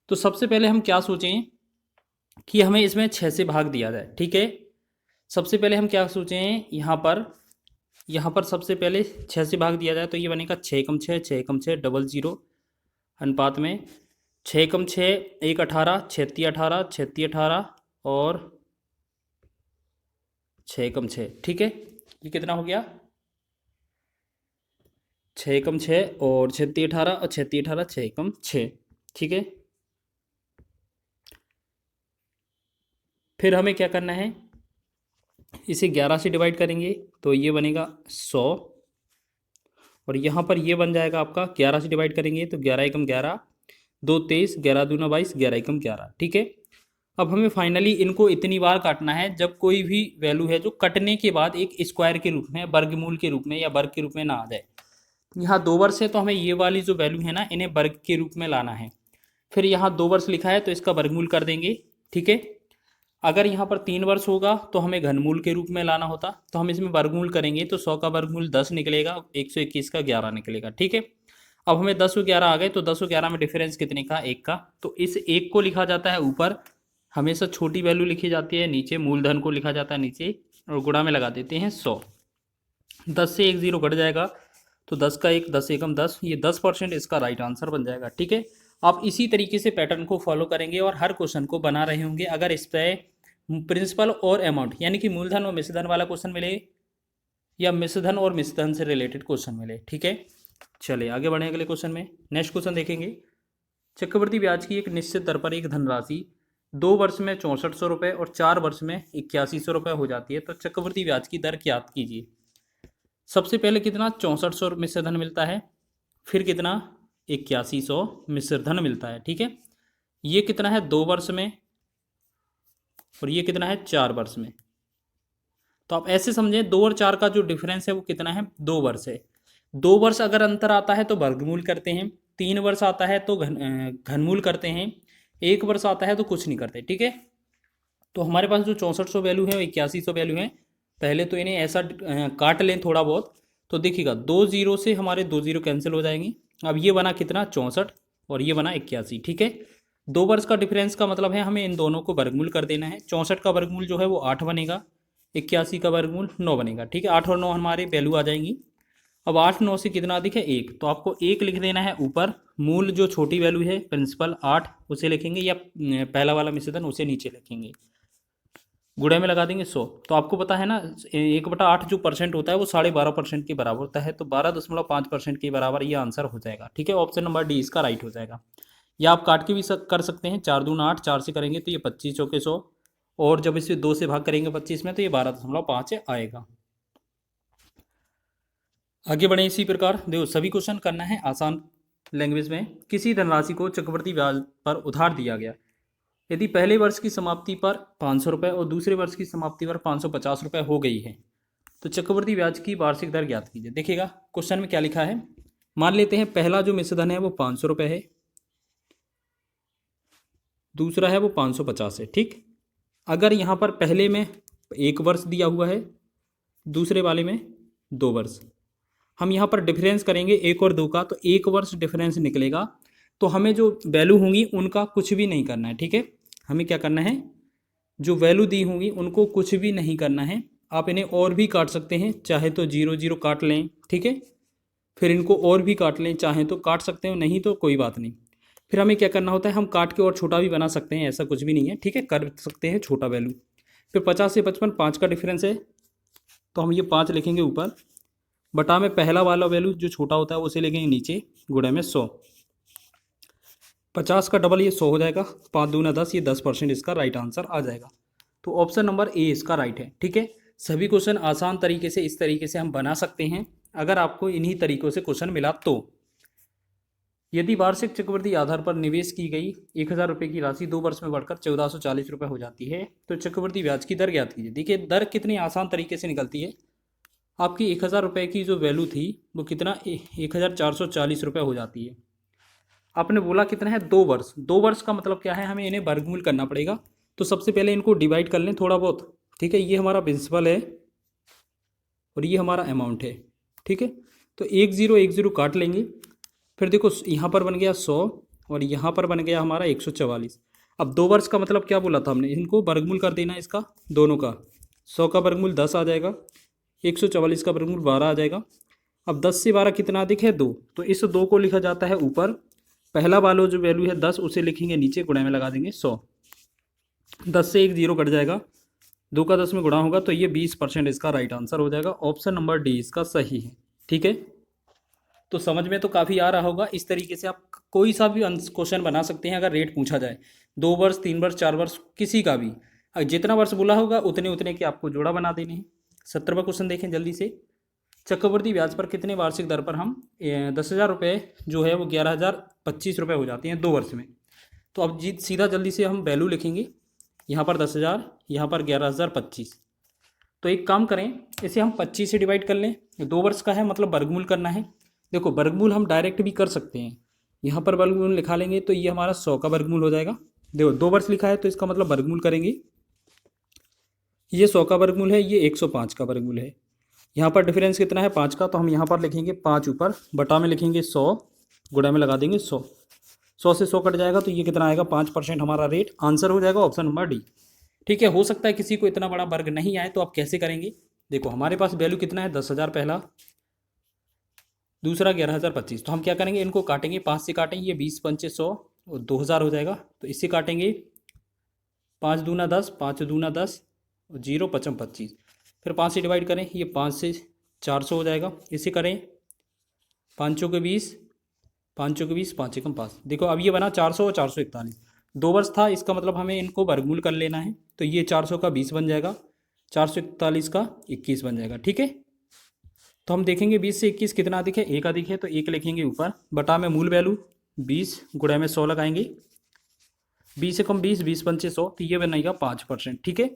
तो सबसे पहले हम क्या सोचें कि हमें इसमें 6 से भाग दिया जाए, ठीक है। सबसे पहले हम क्या सोचें, यहाँ पर सबसे पहले 6 से भाग दिया जाए तो ये बनेगा 6 कम 6, 6 कम 6, 00 अनुपात में 6 कम 6 1 18, 36 18, 36 18 और 6 कम 6, ठीक है। ये कितना हो गया, 6 कम 6 और 36 18 और 36 18, 6 कम 6, ठीक है। फिर हमें क्या करना है, इसे 11 से डिवाइड करेंगे तो ये बनेगा 100, और यहाँ पर ये बन जाएगा आपका 11 से डिवाइड करेंगे तो 11 एकम 11, 2 23, 11 दूना 22, 11 एकम 11, ठीक है। अब हमें फाइनली इनको इतनी बार काटना है जब कोई भी वैल्यू है जो कटने के बाद एक स्क्वायर के रूप में, वर्गमूल के रूप में या वर्ग के रूप में ना आ जाए। यहाँ 2 वर्ष है तो हमें ये वाली जो वैल्यू है ना, इन्हें वर्ग के रूप में लाना है। फिर यहाँ 2 वर्ष लिखा है तो इसका वर्गमूल कर देंगे, ठीक है। अगर यहाँ पर 3 वर्ष होगा तो हमें घनमूल के रूप में लाना होता, तो हम इसमें वर्गमूल करेंगे तो 100 का वर्गमूल 10 निकलेगा, 121 का 11 निकलेगा, ठीक है। अब हमें 10 और 11 आ गए, तो 10 और 11 में डिफरेंस कितने का, 1 का। तो इस 1 को लिखा जाता है ऊपर, हमेशा छोटी वैल्यू लिखी जाती है नीचे, मूलधन को लिखा जाता है नीचे, और गुणा में लगा देते हैं 100। 10 से 1 0 घट जाएगा तो 10 का 1, 10 एकम 10, ये 10% इसका राइट आंसर बन जाएगा, ठीक है। आप इसी तरीके से पैटर्न को फॉलो करेंगे और हर क्वेश्चन को बना रहे होंगे। अगर इस पर प्रिंसिपल और अमाउंट यानी कि मूलधन और मिश्रधन वाला क्वेश्चन मिले, या मिश्रधन और मिश्रधन से रिलेटेड क्वेश्चन मिले, ठीक है। चलिए आगे बढ़े अगले क्वेश्चन में। नेक्स्ट क्वेश्चन देखेंगे, चक्रवृद्धि ब्याज की एक निश्चित दर पर एक धनराशि 2 वर्ष में 6400 रुपये और 4 वर्ष में 8100 रुपये हो जाती है, तो चक्रवृद्धि ब्याज की दर ज्ञात कीजिए। सबसे पहले कितना, 6400 मिश्रधन मिलता है, फिर कितना, 8100 मिश्रधन मिलता है, ठीक है। ये कितना है 2 वर्ष में, और ये कितना है 4 वर्ष में। तो आप ऐसे समझें 2 और 4 का जो डिफरेंस है वो कितना है, 2 वर्ष है। 2 वर्ष अगर अंतर आता है तो वर्गमूल करते हैं, 3 वर्ष आता है तो घनमूल करते हैं, 1 वर्ष आता है तो कुछ नहीं करते, ठीक है। तो हमारे पास जो 6400 वैल्यू है, 8100 वैल्यू है, पहले तो इन्हें ऐसा काट लें थोड़ा बहुत, तो देखिएगा 2 0 से हमारे 2 0 कैंसिल हो जाएंगी। अब ये बना कितना, 64, और ये बना 81, ठीक है। 2 वर्ष का डिफरेंस का मतलब है हमें इन दोनों को वर्गमूल कर देना है। 64 का वर्गमूल जो है वो 8 बनेगा, 81 का वर्गमूल 9 बनेगा, ठीक है। 8 और 9 हमारे वैल्यू आ जाएंगी। अब 8 9 से कितना अधिक है, 1, तो आपको 1 लिख देना है ऊपर, मूल जो छोटी वैल्यू है प्रिंसिपल 8 उसे लिखेंगे, या पहला वाला मिश्रधन उसे नीचे लिखेंगे, गुणे में लगा देंगे 100। तो आपको पता है ना 1/8 जो परसेंट होता है वो 12.5% के बराबर होता है, तो 12.5% के बराबर ये आंसर हो जाएगा, ठीक है। ऑप्शन नंबर डी इसका राइट हो जाएगा। या आप काट के भी कर सकते हैं, 4 दूना 8, 4 से करेंगे तो ये 25 चौके 100, और जब इसे 2 से भाग करेंगे 25 में तो ये 12.5 आएगा। आगे बढ़े इसी प्रकार। देखो सभी क्वेश्चन करना है आसान लैंग्वेज में। किसी धनराशि को चक्रवृद्धि ब्याज पर उधार दिया गया, यदि पहले वर्ष की समाप्ति पर 500 रुपये और दूसरे वर्ष की समाप्ति पर 550 रुपये हो गई है, तो चक्रवृद्धि ब्याज की वार्षिक दर ज्ञात कीजिए। देखिएगा क्वेश्चन में क्या लिखा है। मान लेते हैं पहला जो मिश्रधन है वो 500 रुपये है, दूसरा है वो 550 है। ठीक, अगर यहाँ पर पहले में 1 वर्ष दिया हुआ है, दूसरे वाले में 2 वर्ष, हम यहाँ पर डिफरेंस करेंगे 1 और 2 का, तो 1 वर्ष डिफरेंस निकलेगा। तो हमें जो वैल्यू होंगी उनका कुछ भी नहीं करना है। ठीक है, हमें क्या करना है, जो वैल्यू दी होंगी उनको कुछ भी नहीं करना है। आप इन्हें और भी काट सकते हैं, चाहे तो 0 0 काट लें। ठीक है, फिर इनको और भी काट लें, चाहे तो काट सकते हो, नहीं तो कोई बात नहीं। फिर हमें क्या करना होता है, हम काट के और छोटा भी बना सकते हैं, ऐसा कुछ भी नहीं है। ठीक है, कर सकते हैं छोटा वैल्यू। फिर 50 से 55 5 का डिफरेंस है, तो हम ये 5 लिखेंगे ऊपर, बटा में पहला वाला वैल्यू जो छोटा होता है उसे लिखेंगे नीचे, गुणा में 100। 50 का डबल ये 100 हो जाएगा, 5 दूना 10, ये 10% इसका राइट आंसर आ जाएगा। तो ऑप्शन नंबर ए इसका राइट है। ठीक है, सभी क्वेश्चन आसान तरीके से इस तरीके से हम बना सकते हैं, अगर आपको इन्हीं तरीकों से क्वेश्चन मिला तो। यदि वार्षिक चक्रवृद्धि आधार पर निवेश की गई 1000 रुपये की राशि 2 वर्ष में बढ़कर 1440 रुपये हो जाती है, तो चक्रवृद्धि ब्याज की दर ज्ञात कीजिए। देखिए दर कितनी आसान तरीके से निकलती है। आपकी 1000 रुपये की जो वैल्यू थी वो कितना 1440 रुपये हो जाती है। आपने बोला कितना है, 2 वर्ष। 2 वर्ष का मतलब क्या है, हमें इन्हें वर्गमूल करना पड़ेगा। तो सबसे पहले इनको डिवाइड कर लें थोड़ा बहुत। ठीक है, ये हमारा प्रिंसिपल है और ये हमारा अमाउंट है। ठीक है, तो 1 0 काट लेंगे। फिर देखो यहाँ पर बन गया 100 और यहाँ पर बन गया हमारा 144। अब 2 वर्ष का मतलब क्या बोला था हमने, इनको वर्गमूल कर देना इसका, दोनों का। 100 का वर्गमूल 10 आ जाएगा, 144 का वर्गमूल 12 आ जाएगा। अब 10 से 12 कितना अधिक है, 2, तो इस 2 को लिखा जाता है ऊपर, पहला वाला जो वैल्यू है 10 उसे लिखेंगे नीचे, गुणा में लगा देंगे 100। 10 से 1 0 कट जाएगा, 2 का 10 में गुणा होगा, तो ये 20% इसका राइट आंसर हो जाएगा। ऑप्शन नंबर डी इसका सही है। ठीक है, तो समझ में तो काफ़ी आ रहा होगा। इस तरीके से आप कोई सा भी क्वेश्चन बना सकते हैं अगर रेट पूछा जाए, 2 वर्ष 3 वर्ष 4 वर्ष किसी का भी, जितना वर्ष बोला होगा उतने उतने के आपको जोड़ा बना देने हैं। 70वां क्वेश्चन देखें जल्दी से। चक्रवृद्धि ब्याज पर कितने वार्षिक दर पर हम 10,000 रुपये जो है वो 11,025 रुपये हो जाती हैं 2 वर्ष में। तो अब सीधा जल्दी से हम वैल्यू लिखेंगे, यहाँ पर 10,000, यहाँ पर 11,025। तो एक काम करें, इसे हम 25 से डिवाइड कर लें। 2 वर्ष का है मतलब वर्गमूल करना है। देखो वर्गमूल हम डायरेक्ट भी कर सकते हैं, यहाँ पर वर्गमूल लिखा लेंगे तो ये हमारा 100 का वर्गमूल हो जाएगा। देखो 2 वर्ष लिखा है तो इसका मतलब वर्गमूल करेंगे, ये 100 का वर्गमूल है, ये 105 का वर्गमूल है। यहाँ पर डिफरेंस कितना है 5 का, तो हम यहाँ पर लिखेंगे 5 ऊपर, बटा में लिखेंगे 100, गुणा में लगा देंगे 100। 100 से 100 कट जाएगा, तो ये कितना आएगा 5% हमारा रेट आंसर हो जाएगा, ऑप्शन नंबर डी। ठीक है, हो सकता है किसी को इतना बड़ा वर्ग नहीं आए, तो आप कैसे करेंगे। देखो हमारे पास वैल्यू कितना है 10,000 पहला, दूसरा 11,025। तो हम क्या करेंगे, इनको काटेंगे, 5 से काटेंगे, ये 20 पंचे 100 और 2,000 हो जाएगा। तो इससे काटेंगे 5 दूना 10, 5 दूना 10 और 0 5 25। फिर 5 से डिवाइड करें, ये 5 से 400 हो जाएगा। इसे करें 5 के 20, 5 के 20, 5 एकम 5। देखो अब ये बना 400 और 441। 2 वर्ष था, इसका मतलब हमें इनको वर्गमूल कर लेना है। तो ये 400 का 20 बन जाएगा, 441 का 21 बन जाएगा। ठीक है, तो हम देखेंगे 20 से 21 कितना अधिक है, 1 अधिक है, तो 1 लिखेंगे ऊपर, बटा में मूल वैल्यू 20, गुणा में 100 लगाएंगे, 20 से कम 20, 20 पंचे 100, तो ये बनेगा 5%। ठीक है,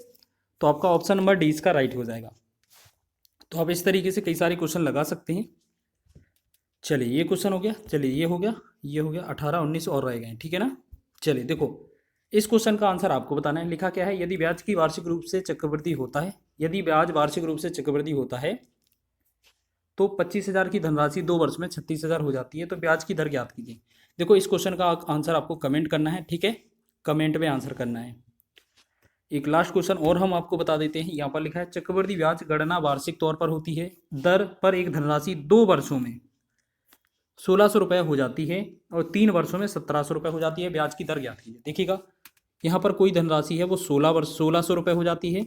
तो आपका ऑप्शन नंबर डी इसका राइट हो जाएगा। तो आप इस तरीके से कई सारे क्वेश्चन लगा सकते हैं। चलिए ये क्वेश्चन हो गया, चलिए ये हो गया, ये हो गया, 18 19 और रह गए। ठीक है ना। चलिए देखो इस क्वेश्चन का आंसर आपको बताना है। लिखा क्या है, यदि ब्याज की वार्षिक रूप से चक्रवृद्धि होता है, यदि ब्याज वार्षिक रूप से चक्रवृद्धि होता है तो 25,000 की धनराशि 2 वर्ष में 36,000 हो जाती है, तो ब्याज की दर ज्ञात कीजिए। देखो इस क्वेश्चन का आंसर आपको कमेंट करना है। ठीक है, कमेंट में आंसर करना है। एक लास्ट क्वेश्चन और हम आपको बता देते हैं। यहाँ पर लिखा है, चक्रवृद्धि ब्याज गणना वार्षिक तौर पर होती है, दर पर एक धनराशि 2 वर्षों में 1,600 रुपये हो जाती है और 3 वर्षों में 1,700 रुपये हो जाती है। ब्याज की दर ज्ञात कीजिए। देखिएगा यहाँ पर कोई धनराशि है वो 1,600 रुपये हो जाती है,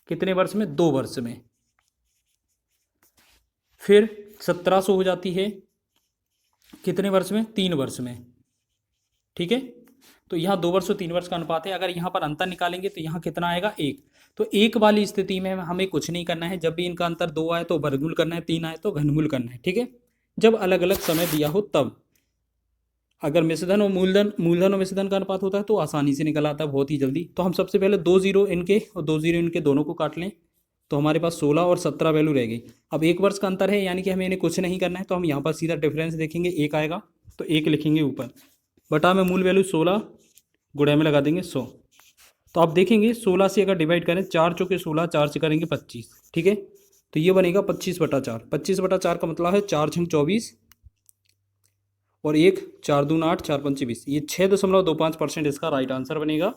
कितने वर्ष में, 2 वर्ष में। फिर 1,700 हो जाती है कितने वर्ष में, 3 वर्ष में। ठीक है, तो यहाँ 2 वर्ष और 3 वर्ष का अनुपात है। अगर यहाँ पर अंतर निकालेंगे तो यहाँ कितना आएगा 1। तो 1 वाली स्थिति में हमें कुछ नहीं करना है। जब भी इनका अंतर 2 आए तो वर्गमूल करना है, 3 आए तो घनमूल करना है, ठीक है। जब अलग अलग समय दिया हो तब। अगर मिश्रधन और मूलधन और मिश्रधन का अनुपात होता है तो आसानी से निकल आता है, बहुत ही जल्दी। तो हम सबसे पहले 2 जीरो इनके और 2 जीरो इनके दोनों को काट लें, तो हमारे पास 16 और 17 वैल्यू रह गई। अब 1 वर्ष का अंतर है, यानी कि हमें इन्हें कुछ नहीं करना है, तो हम यहाँ पर सीधा डिफरेंस देखेंगे, 1 आएगा तो 1 लिखेंगे ऊपर, बटा में मूल वैल्यू 16, गुणा में लगा देंगे 100। तो आप देखेंगे 16 से अगर डिवाइड करें, 4 चौके 16, 4 से करेंगे 25, ठीक है। तो ये बनेगा 25/4। 25/4 का मतलब है 4 छंग 24 और 1 4 दून 8, 4 पंचे 20। ये 6.25% इसका राइट आंसर बनेगा।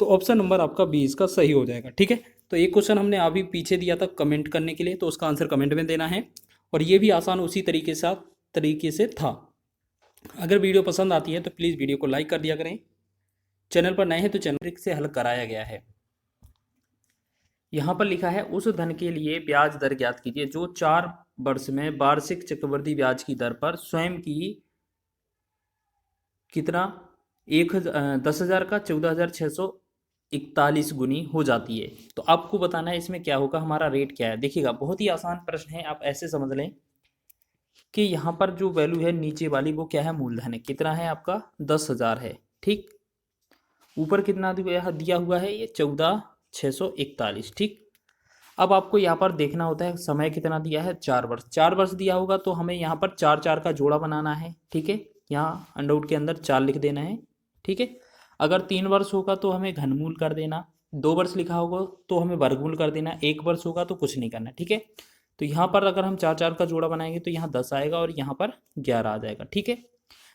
तो ऑप्शन नंबर आपका 20 का सही हो जाएगा, ठीक है। तो एक क्वेश्चन हमने अभी पीछे दिया था कमेंट करने के लिए, तो उसका आंसर कमेंट में देना है। और ये भी आसान उसी तरीके से था। अगर वीडियो पसंद आती है तो प्लीज़ वीडियो को लाइक कर दिया करें। चैनल पर नए हैं तो चैनल से हल कराया गया है। यहाँ पर लिखा है उस धन के लिए ब्याज दर ज्ञात कीजिए जो 4 वर्ष में वार्षिक चक्रवृद्धि ब्याज की दर पर स्वयं की कितना 10,000 का 14,641 गुनी हो जाती है। तो आपको बताना है इसमें क्या होगा, हमारा रेट क्या है। देखिएगा बहुत ही आसान प्रश्न है, आप ऐसे समझ लें कि यहाँ पर जो वैल्यू है नीचे वाली वो क्या है, मूलधन है। कितना है आपका 10,000 है, ठीक। ऊपर कितना दिया हुआ है, ये 14,641, ठीक। अब आपको यहाँ पर देखना होता है समय कितना दिया है, 4 वर्ष। 4 वर्ष दिया होगा तो हमें यहाँ पर 4 4 का जोड़ा बनाना है, ठीक है। यहाँ अंडरवुड के अंदर 4 लिख देना है, ठीक है। अगर 3 वर्ष होगा तो हमें घनमूल कर देना, 2 वर्ष लिखा होगा तो हमें वर्गमूल कर देना, 1 वर्ष होगा तो कुछ नहीं करना, ठीक है। तो यहाँ पर अगर हम 4 4 का जोड़ा बनाएंगे तो यहाँ 10 आएगा और यहाँ पर 11 आ जाएगा, ठीक है।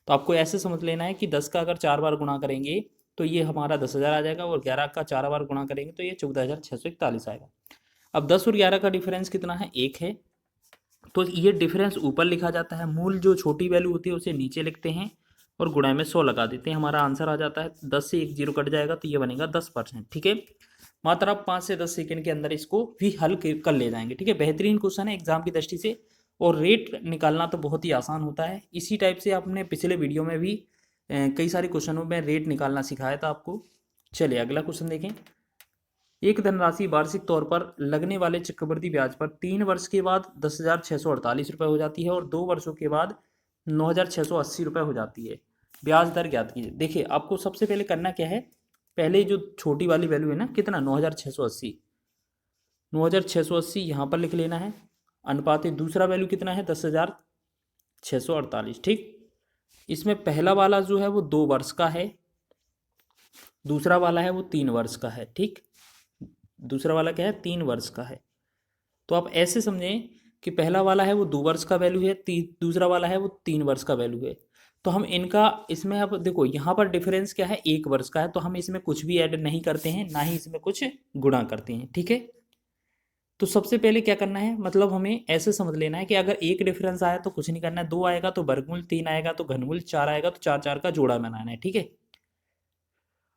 तो आपको ऐसे समझ लेना है कि 10 का अगर 4 बार गुणा करेंगे तो ये हमारा 10,000 आ जाएगा, और 11 का 4 बार गुणा करेंगे तो ये 14,641 आएगा। अब 10 और 11 का डिफरेंस कितना है, 1 है। तो ये डिफरेंस ऊपर लिखा जाता है, मूल जो छोटी वैल्यू होती है उसे नीचे लिखते हैं और गुणा में 100 लगा देते हैं, हमारा आंसर आ जाता है। 10 से 1 जीरो कट जाएगा तो ये बनेगा 10%, ठीक है। मात्र आप 5 से 10 सेकंड के अंदर इसको भी हल कर ले जाएंगे, ठीक है। बेहतरीन क्वेश्चन है एग्जाम की दृष्टि से, और रेट निकालना तो बहुत ही आसान होता है। इसी टाइप से आपने पिछले वीडियो में भी कई सारे क्वेश्चनों में रेट निकालना सिखाया था आपको। चलिए अगला क्वेश्चन देखें। एक धनराशि वार्षिक तौर पर लगने वाले चक्रवृद्धि ब्याज पर 3 वर्ष के बाद 10,648 रुपये हो जाती है और 2 वर्षों के बाद 9,680 रुपये हो जाती है। ब्याज दर ज्ञात कीजिए। देखिए आपको सबसे पहले करना क्या है, पहले जो छोटी वाली वैल्यू है ना, कितना 9,680, 9,680 यहाँ पर लिख लेना है। अनुपात दूसरा वैल्यू कितना है 10,648, ठीक। इसमें पहला वाला जो है वो 2 वर्ष का है, दूसरा वाला है वो 3 वर्ष का है, ठीक। दूसरा वाला क्या है, 3 वर्ष का है। तो आप ऐसे समझें कि पहला वाला है वो 2 वर्ष का वैल्यू है, दूसरा वाला है वो 3 वर्ष का वैल्यू है। तो हम इनका इसमें, अब देखो यहाँ पर डिफरेंस क्या है, 1 वर्ष का है, तो हम इसमें कुछ भी ऐड नहीं करते हैं, ना ही इसमें कुछ गुणा करते हैं, ठीक है। तो सबसे पहले क्या करना है, मतलब हमें ऐसे समझ लेना है कि अगर 1 डिफरेंस आया तो कुछ नहीं करना है, 2 आएगा तो वर्गमूल, 3 आएगा तो घनमूल, 4 आएगा तो 4 4 का जोड़ा बनाना है, ठीक है।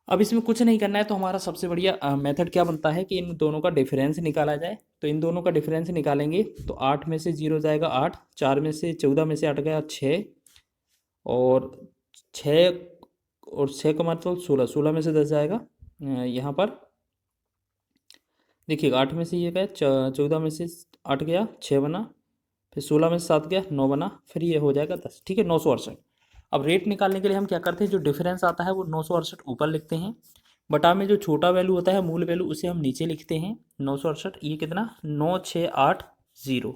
अब इसमें कुछ नहीं करना है, तो हमारा सबसे बढ़िया मेथड क्या बनता है कि इन दोनों का डिफरेंस निकाला जाए। तो इन दोनों का डिफरेंस निकालेंगे तो 8 में से 0 जाएगा 8, 4 में से 14 में से 8 गया 6, और 6 और 6 का मतलब 16, 16 में से 10 जाएगा यहाँ पर। देखिएगा 8 में से ये गया 14 में से 8 गया 6 बना, फिर 16 में से 7 गया 9 बना, फिर ये हो जाएगा 10, ठीक है, 968। अब रेट निकालने के लिए हम क्या करते हैं, जो डिफरेंस आता है वो 968 ऊपर लिखते हैं, बटा में जो छोटा वैल्यू होता है मूल वैल्यू उसे हम नीचे लिखते हैं 968। ये कितना 9680,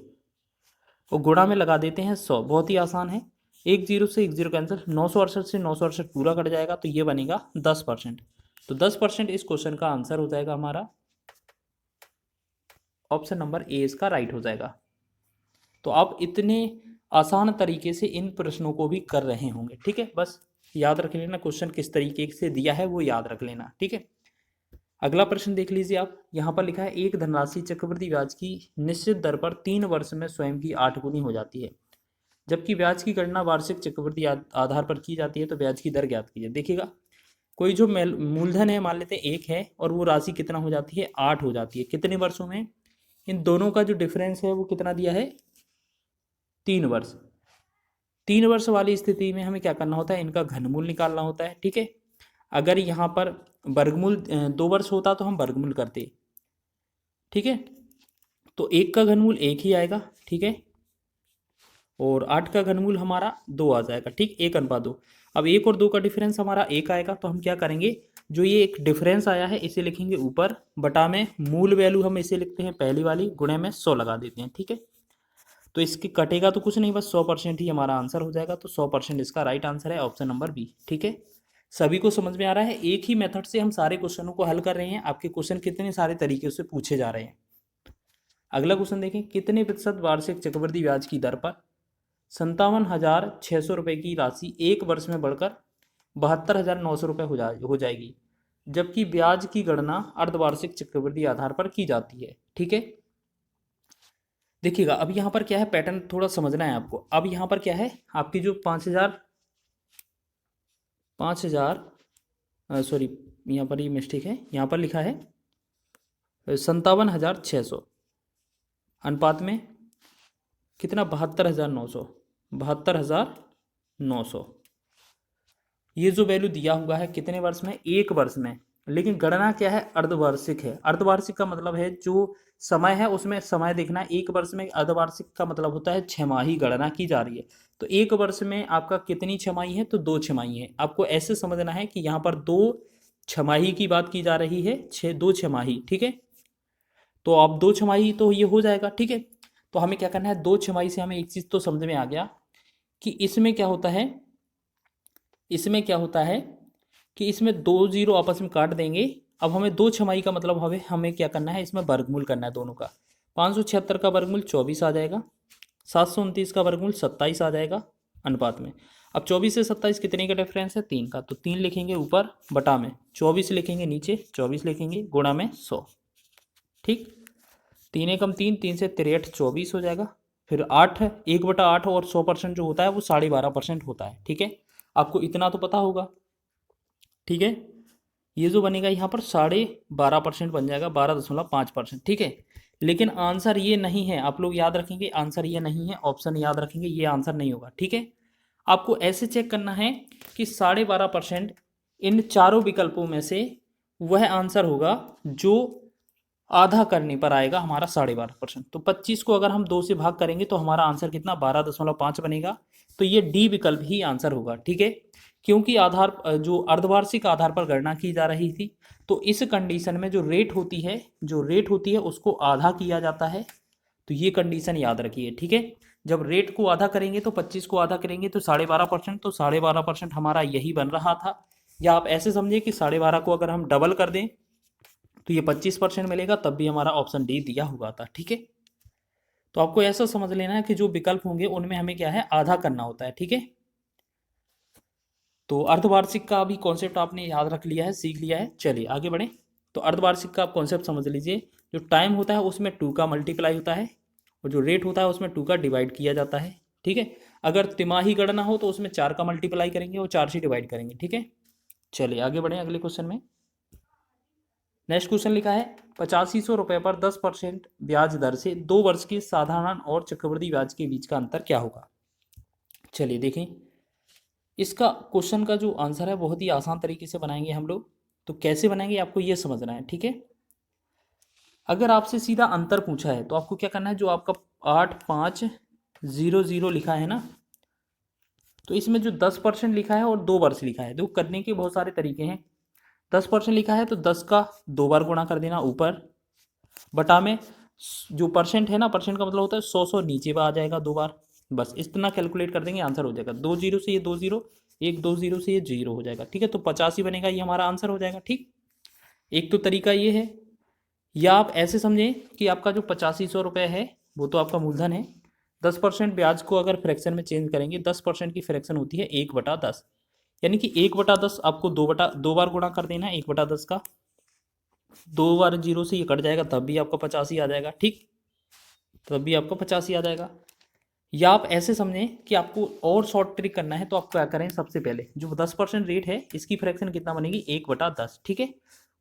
और गुणा में लगा देते हैं 100। बहुत ही आसान है, 1 जीरो से 1 जीरो कैंसिल, 968 से 968 पूरा कट जाएगा तो ये बनेगा 10%। तो 10% इस क्वेश्चन का आंसर हो जाएगा हमारा। ऑप्शन नंबर ए इसका राइट हो जाएगा। तो आप इतने आसान तरीके से इन प्रश्नों को भी कर रहे होंगे, ठीक है। बस याद रख लेना क्वेश्चन किस तरीके से दिया है वो याद रख लेना, ठीक है। अगला प्रश्न देख लीजिए आप। यहाँ पर लिखा है एक धनराशि चक्रवृद्धि ब्याज की निश्चित दर पर 3 वर्ष में स्वयं की 8 गुनी हो जाती है, जबकि ब्याज की गणना वार्षिक चक्रवृद्धि आधार पर की जाती है, तो ब्याज की दर ज्ञात कीजिए। देखिएगा कोई जो मूलधन है मान लेते हैं 1 है, और वो राशि कितना हो जाती है 8 हो जाती है, कितने वर्षों में। इन दोनों का जो डिफरेंस है वो कितना दिया है 3 वर्ष। 3 वर्ष वाली स्थिति में हमें क्या करना होता है, इनका घनमूल निकालना होता है। ठीक है, अगर यहाँ पर वर्गमूल 2 वर्ष होता तो हम वर्गमूल करते। ठीक है, तो 1 का घनमूल 1 ही आएगा। ठीक है, और 8 का घनमूल हमारा 2 आ जाएगा। ठीक, 1:2। अब 1 और 2 का डिफरेंस हमारा 1 आएगा, तो हम क्या करेंगे, जो ये एक डिफरेंस आया है इसे लिखेंगे ऊपर, बटा में मूल वैल्यू हम इसे लिखते हैं पहली वाली, गुणे में 100 लगा देते हैं। ठीक है, तो इसकी कटेगा तो कुछ नहीं, बस 100% ही हमारा आंसर हो जाएगा। तो 100% इसका राइट आंसर है ऑप्शन नंबर बी। ठीक है, सभी को समझ में आ रहा है। एक ही मेथड से हम सारे क्वेश्चनों को हल कर रहे हैं। आपके क्वेश्चन कितने सारे तरीके से पूछे जा रहे हैं। अगला क्वेश्चन देखें, कितने प्रतिशत वार्षिक चक्रवृद्धि ब्याज की दर पर 57,600 रुपये की राशि 1 वर्ष में बढ़कर 72,900 रुपये हो जाएगी, जबकि ब्याज की गणना अर्धवार्षिक चक्रवृद्धि आधार पर की जाती है। ठीक है, देखिएगा अब यहाँ पर क्या है, पैटर्न थोड़ा समझना है आपको। अब यहाँ पर क्या है, आपकी जो 5,000 सॉरी, यहाँ पर ये मिस्टेक है, यहाँ पर लिखा है 57,600 अनुपात में कितना, 72,900। ये जो वैल्यू दिया हुआ है कितने वर्ष में, 1 वर्ष में, लेकिन गणना क्या है, अर्धवार्षिक है। अर्धवार्षिक का मतलब है जो समय है उसमें समय देखना है। 1 वर्ष में अर्धवार्षिक का मतलब होता है छमाही गणना की जा रही है। तो 1 वर्ष में आपका कितनी छमाही है, तो 2 छमाही है। आपको ऐसे समझना है कि यहाँ पर 2 छमाही की बात की जा रही है, 2 छमाही। ठीक है, तो अब 2 छमाही तो ये हो जाएगा। ठीक है, तो हमें क्या करना है, 2 छमाही से हमें एक चीज़ तो समझ में आ गया कि इसमें क्या होता है, इसमें क्या होता है कि इसमें 2 जीरो आपस में काट देंगे। अब हमें 2 छमाही का मतलब हमें क्या करना है, इसमें वर्गमूल करना है दोनों का। 576 का वर्गमूल 24 आ जाएगा, 729 का वर्गमूल 27 आ जाएगा अनुपात में। अब 24 से 27 कितने का डिफरेंस है, 3 का, तो 3 लिखेंगे ऊपर, बटा में 24 लिखेंगे नीचे, 24 लिखेंगे, गुणा में 100। ठीक, 3 एकम 3, 3 से 63, 24 हो जाएगा। फिर 8, 1/8 और 100% जो होता है वो 12.5% होता है। ठीक है, आपको इतना तो पता होगा। ठीक है, ये जो बनेगा यहाँ पर 12.5% बन जाएगा, 12.5%। ठीक है, लेकिन आंसर ये नहीं है, आप लोग याद रखेंगे, आंसर ये नहीं है, ऑप्शन याद रखेंगे, ये आंसर नहीं होगा। ठीक है, आपको ऐसे चेक करना है कि 12.5% इन चारों विकल्पों में से वह आंसर होगा जो आधा करने पर आएगा हमारा 12.5%। तो 25 को अगर हम 2 से भाग करेंगे तो हमारा आंसर कितना, 12.5 बनेगा। तो ये डी विकल्प ही आंसर होगा। ठीक है, क्योंकि आधार जो अर्धवार्षिक आधार पर गणना की जा रही थी, तो इस कंडीशन में जो रेट होती है उसको आधा किया जाता है। तो ये कंडीशन याद रखिए। ठीक है, जब रेट को आधा करेंगे तो 25 को आधा करेंगे तो 12.5%, तो 12.5% हमारा यही बन रहा था। या आप ऐसे समझिए कि 12.5 को अगर हम डबल कर दें तो ये 25% मिलेगा, तब भी हमारा ऑप्शन डी दिया हुआ था। ठीक है, तो आपको ऐसा समझ लेना है कि जो विकल्प होंगे उनमें हमें क्या है, आधा करना होता है। ठीक है, तो अर्धवार्षिक का भी कॉन्सेप्ट आपने याद रख लिया है, सीख लिया है। चलिए आगे बढ़ें। तो अर्धवार्षिक का आप कॉन्सेप्ट समझ लीजिए, जो टाइम होता है उसमें 2 का मल्टीप्लाई होता है, और जो रेट होता है उसमें 2 का डिवाइड किया जाता है। ठीक है, अगर तिमाही गणना हो तो उसमें 4 का मल्टीप्लाई करेंगे और 4 से डिवाइड करेंगे। ठीक है, चलिए आगे बढ़ें अगले क्वेश्चन में। नेक्स्ट क्वेश्चन लिखा है, 8500 रुपये पर 10% ब्याज दर से 2 वर्ष के साधारण और चक्रवृद्धि ब्याज के बीच का अंतर क्या होगा। चलिए देखें, इसका क्वेश्चन का जो आंसर है बहुत ही आसान तरीके से बनाएंगे हम लोग। तो कैसे बनाएंगे आपको ये समझना है। ठीक है, अगर आपसे सीधा अंतर पूछा है तो आपको क्या करना है, जो आपका 8500 लिखा है ना, तो इसमें जो 10% लिखा है और 2 वर्ष लिखा है, तो करने के बहुत सारे तरीके हैं। 10% लिखा है तो 10 का 2 बार गुणा कर देना ऊपर, बटा में जो परसेंट है ना, परसेंट का मतलब होता है 100 नीचे आ जाएगा 2 बार। बस इतना कैलकुलेट कर देंगे, आंसर हो जाएगा। 2 जीरो से ये 2 जीरो, 1 2 जीरो से ये 0 हो जाएगा। ठीक है, तो 85 बनेगा, ये हमारा आंसर हो जाएगा। ठीक, एक तो तरीका ये है। या आप ऐसे समझें कि आपका जो 8500 रुपये है वो तो आपका मूलधन है। 10% ब्याज को अगर फ्रैक्शन में चेंज करेंगे, 10% की फ्रैक्शन होती है 1/10, यानी कि 1/10 आपको 2 बार गुणा कर देना है 1/10 का। 2 बार 0 से ये कट जाएगा, तब भी आपका 85 आ जाएगा। ठीक, तब भी आपको 85 आ जाएगा। या आप ऐसे समझें कि आपको और शॉर्ट ट्रिक करना है, तो आप क्या करें, सबसे पहले जो 10% रेट है इसकी फ्रैक्शन कितना बनेगी, 1/10। ठीक है,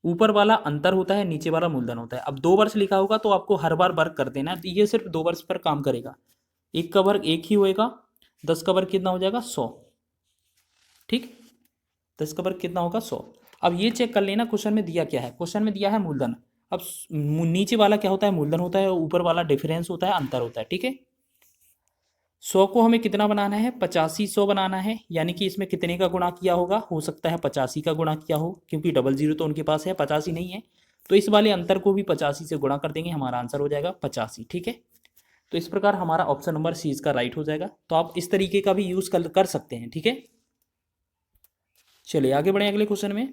ऊपर वाला अंतर होता है, नीचे वाला मूलधन होता है। अब 2 वर्ष लिखा होगा तो आपको हर बार वर्ग कर देना है, तो ये सिर्फ 2 वर्ष पर काम करेगा। 1 का वर्ग 1 ही होएगा, 10 का वर्ग कितना हो जाएगा 100, ठीक। 10 का वर्ग कितना होगा 100। अब ये चेक कर लेना क्वेश्चन में दिया क्या है, क्वेश्चन में दिया है मूलधन। अब नीचे वाला क्या होता है, मूलधन होता है, ऊपर वाला डिफरेंस होता है, अंतर होता है, ठीक है। 100 को हमें कितना बनाना है, 8500 बनाना है, यानी कि इसमें कितने का गुणा किया होगा, हो सकता है 85 का गुणा किया हो, क्योंकि डबल जीरो तो उनके पास है, 85 नहीं है, तो इस वाले अंतर को भी 85 से गुणा कर देंगे, हमारा आंसर हो जाएगा 85, ठीक है। तो इस प्रकार हमारा ऑप्शन नंबर सी इसका राइट हो जाएगा। तो आप इस तरीके का भी यूज कर सकते हैं, ठीक है। चलिए आगे बढ़े अगले क्वेश्चन में।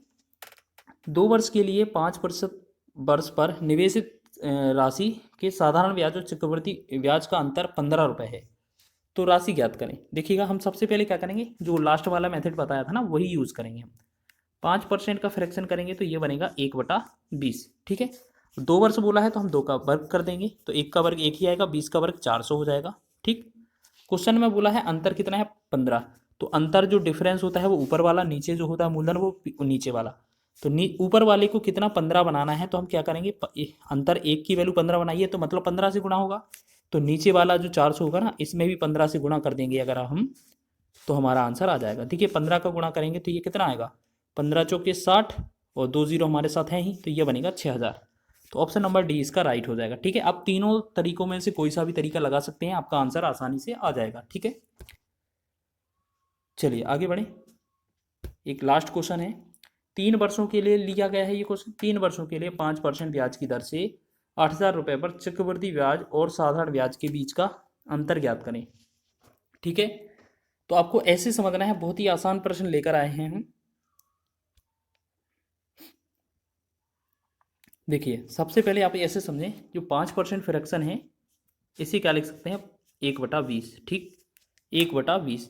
2 वर्ष के लिए 5% वर्ष पर निवेशित राशि के साधारण ब्याज और चक्रवृद्धि ब्याज का अंतर 15 रुपये है, तो राशि ज्ञात करें। देखिएगा हम सबसे पहले क्या करेंगे, जो लास्ट वाला मेथड बताया था ना वही यूज करेंगे हम। 5% का फ्रैक्शन करेंगे तो ये बनेगा 1/20, ठीक है। 2 वर्ष बोला है तो हम 2 का वर्ग कर देंगे, तो 1 का वर्ग 1 ही आएगा, 20 का वर्ग 400 हो जाएगा, ठीक। क्वेश्चन में बोला है अंतर कितना है 15, तो अंतर जो डिफरेंस होता है वो ऊपर वाला, नीचे जो होता है मूलधन वो नीचे वाला। तो ऊपर वाले को कितना 15 बनाना है, तो हम क्या करेंगे, अंतर 1 की वैल्यू 15 बनाइए तो मतलब 15 से गुणा होगा, तो नीचे वाला जो 400 होगा ना इसमें भी 15 से गुणा कर देंगे अगर हम, तो हमारा आंसर आ जाएगा। ठीक है, 15 का गुणा करेंगे तो ये कितना आएगा, 15 चौके 60 और 2 जीरो हमारे साथ हैं ही, तो ये बनेगा 6000। तो ऑप्शन नंबर डी इसका राइट हो जाएगा। ठीक है, आप तीनों तरीकों में से कोई सा भी तरीका लगा सकते हैं, आपका आंसर आसानी से आ जाएगा। ठीक है, चलिए आगे बढ़े। एक लास्ट क्वेश्चन है, 3 वर्षों के लिए लिया गया है ये क्वेश्चन। 3 वर्षों के लिए 5% ब्याज की दर से 8000 रुपये पर चक्रवृद्धि ब्याज और साधारण ब्याज के बीच का अंतर ज्ञात करें। ठीक है, तो आपको ऐसे समझना है, बहुत ही आसान प्रश्न लेकर आए हैं हम। देखिए सबसे पहले आप ऐसे समझें, जो 5% फ्रैक्शन है इसे क्या लिख सकते हैं, 1/20। ठीक, 1/20।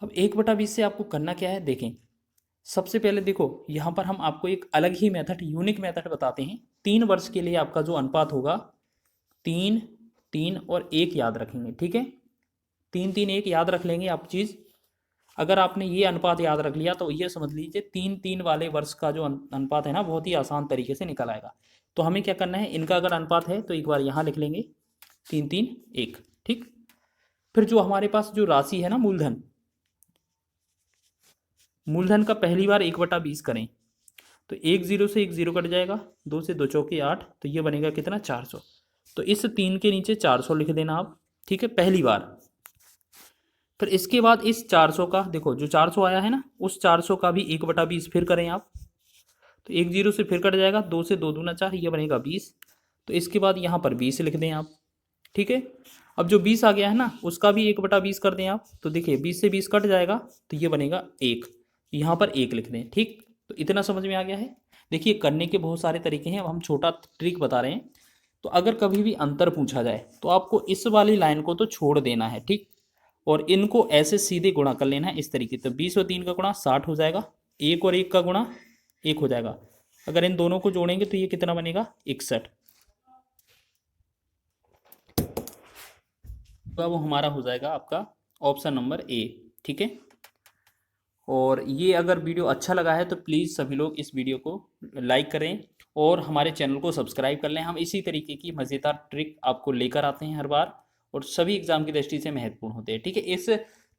अब 1/20 से आपको करना क्या है, देखें सबसे पहले देखो यहाँ पर हम आपको एक अलग ही मेथड, यूनिक मेथड बताते हैं। 3 वर्ष के लिए आपका जो अनुपात होगा 3, 3 और 1 याद रखेंगे। ठीक है, 3, 3, 1 याद रख लेंगे आप चीज़। अगर आपने ये अनुपात याद रख लिया तो ये समझ लीजिए 3, 3 वाले वर्ष का जो अनुपात है ना बहुत ही आसान तरीके से निकल आएगा। तो हमें क्या करना है, इनका अगर अनुपात है तो एक बार यहाँ लिख लेंगे 3, 3, 1। ठीक, फिर जो हमारे पास जो राशि है ना मूलधन, मूलधन का पहली बार 1/20 करें तो 1 0 से 1 0 कट जाएगा, 2 से 2 चौके 8, तो ये बनेगा कितना 400। तो इस 3 के नीचे 400 लिख देना आप। ठीक है, पहली बार। फिर इसके बाद इस 400 का देखो, जो 400 आया है ना उस 400 का भी 1/20 फिर करें आप, तो 1 0 से फिर कट जाएगा, 2 से 2 दूना 4, ये बनेगा 20। तो इसके बाद यहाँ पर 20 लिख दें आप। ठीक है, अब जो 20 आ गया है ना उसका भी 1/20 कर दें आप, तो देखिए 20 से 20 कट जाएगा तो ये बनेगा 1, यहाँ पर 1 लिख दें। ठीक, तो इतना समझ में आ गया है। देखिए करने के बहुत सारे तरीके हैं, अब हम छोटा ट्रिक बता रहे हैं। तो अगर कभी भी अंतर पूछा जाए तो आपको इस वाली लाइन को तो छोड़ देना है, ठीक, और इनको ऐसे सीधे गुणा कर लेना है इस तरीके से। तो 20 और 3 का गुणा 60 हो जाएगा, 1 और 1 का गुणा 1 हो जाएगा। अगर इन दोनों को जोड़ेंगे तो ये कितना बनेगा 61। तो वो हमारा हो जाएगा आपका ऑप्शन नंबर ए। ठीक है, और ये अगर वीडियो अच्छा लगा है तो प्लीज़ सभी लोग इस वीडियो को लाइक करें और हमारे चैनल को सब्सक्राइब कर लें। हम इसी तरीके की मज़ेदार ट्रिक आपको लेकर आते हैं हर बार, और सभी एग्जाम की दृष्टि से महत्वपूर्ण होते हैं। ठीक है, इस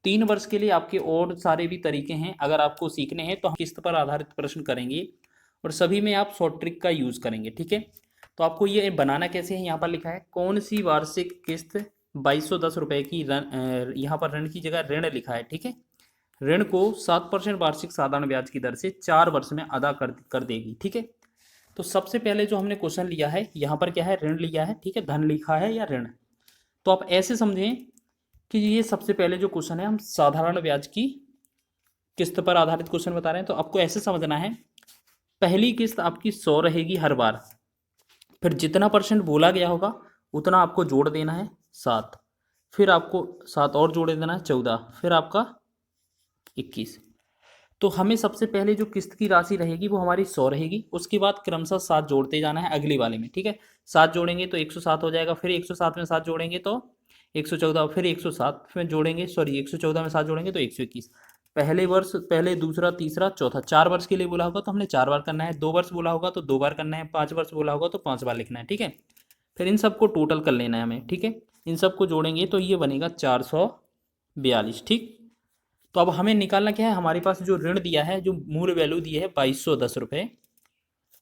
3 वर्ष के लिए आपके और सारे भी तरीके हैं, अगर आपको सीखने हैं तो हम किस्त पर आधारित प्रश्न करेंगे और सभी में आप शॉर्ट ट्रिक का यूज़ करेंगे। ठीक है, तो आपको ये बनाना कैसे है, यहाँ पर लिखा है कौन सी वार्षिक किस्त 2210 रुपये की यहाँ पर ऋण की जगह ऋण लिखा है। ठीक है, ऋण को 7% वार्षिक साधारण ब्याज की दर से 4 वर्ष में अदा कर देगी। ठीक है, तो सबसे पहले जो हमने क्वेश्चन लिया है यहाँ पर क्या है, ऋण लिया है। ठीक है, धन लिखा है या ऋण, तो आप ऐसे समझें कि ये सबसे पहले जो क्वेश्चन है हम साधारण ब्याज की किस्त पर आधारित क्वेश्चन बता रहे हैं। तो आपको ऐसे समझना है, पहली किस्त आपकी 100 रहेगी हर बार, फिर जितना % बोला गया होगा उतना आपको जोड़ देना है 7, फिर आपको 7 और जोड़ देना है 14, फिर आपका 21। तो हमें सबसे पहले जो किस्त की राशि रहेगी वो हमारी 100 रहेगी, उसके बाद क्रमशः 7 जोड़ते जाना है अगली वाले में। ठीक है, 7 जोड़ेंगे तो 107 हो जाएगा, फिर 107 में 7 जोड़ेंगे तो 114, फिर 107 में जोड़ेंगे, सॉरी 114 में 7 जोड़ेंगे तो 121। पहले वर्ष, पहले, दूसरा, तीसरा, चौथा, 4 वर्ष के लिए बोला होगा तो हमने 4 बार करना है, 2 वर्ष बोला होगा तो 2 बार करना है, 5 वर्ष बोला होगा तो 5 बार लिखना है। ठीक है, फिर इन सबको टोटल कर लेना है हमें। ठीक है, इन सबको जोड़ेंगे तो ये बनेगा 442। ठीक, तो अब हमें निकालना क्या है, हमारे पास जो ऋण दिया है, जो मूल वैल्यू दी है 2210 रुपये,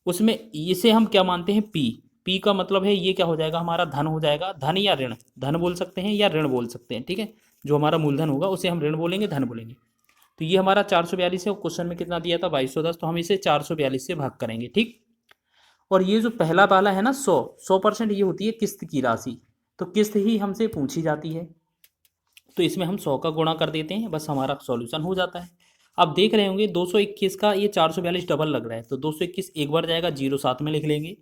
उसमें इसे हम क्या मानते हैं, पी। पी का मतलब है ये क्या हो जाएगा, हमारा धन हो जाएगा, धन या ऋण, धन बोल सकते हैं या ऋण बोल सकते हैं। ठीक है, जो हमारा मूलधन होगा उसे हम ऋण बोलेंगे, धन बोलेंगे। तो ये हमारा 442 है, क्वेश्चन में कितना दिया था 2210, तो हम इसे 442 से भाग करेंगे। ठीक, और ये जो पहला वाला है ना 100% ये होती है किस्त की राशि, तो किस्त ही हमसे पूछी जाती है, तो इसमें हम 100 का गुणा कर देते हैं, बस हमारा सॉल्यूशन हो जाता है। आप देख रहे होंगे 221 का ये 442 डबल लग रहा है, तो 221 एक बार जाएगा, जीरो साथ में लिख लेंगे।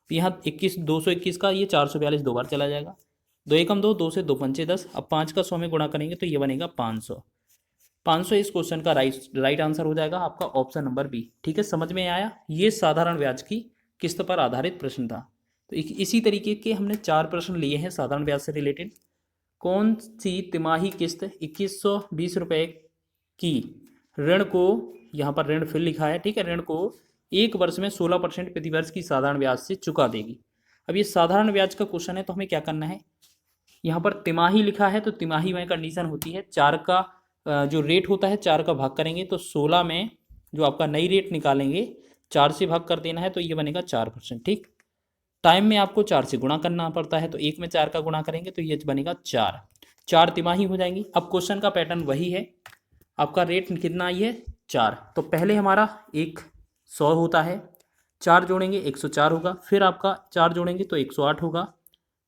यहाँ 221 का ये 442 दो बार चला जाएगा, दो एकम दो, दो से दो पंचे 10, अब 5 का 100 में गुणा करेंगे तो ये बनेगा 500। 500 इस क्वेश्चन का राइट आंसर हो जाएगा आपका ऑप्शन नंबर बी। ठीक है, समझ में आया, ये साधारण ब्याज की किस्त पर आधारित प्रश्न था। तो इसी तरीके के हमने 4 प्रश्न लिए हैं साधारण ब्याज से रिलेटेड। कौन सी तिमाही किस्त 2120 रुपये की ऋण को, यहाँ पर ऋण फिर लिखा है, ठीक है, ऋण को एक वर्ष में 16% प्रतिवर्ष की साधारण ब्याज से चुका देगी। अब ये साधारण ब्याज का क्वेश्चन है, तो हमें क्या करना है, यहाँ पर तिमाही लिखा है, तो तिमाही में कंडीशन होती है 4 का जो रेट होता है 4 का भाग करेंगे, तो 16 में जो आपका नई रेट निकालेंगे 4 से भाग कर देना है, तो ये बनेगा 4%। ठीक, टाइम में आपको 4 से गुणा करना पड़ता है, तो 1 में 4 का गुणा करेंगे तो ये बनेगा 4 तिमाही हो जाएंगी। अब क्वेश्चन का पैटर्न वही है, आपका रेट कितना आई है 4, तो पहले हमारा 100 होता है, 4 जोड़ेंगे 104 होगा, फिर आपका 4 जोड़ेंगे तो 108 होगा,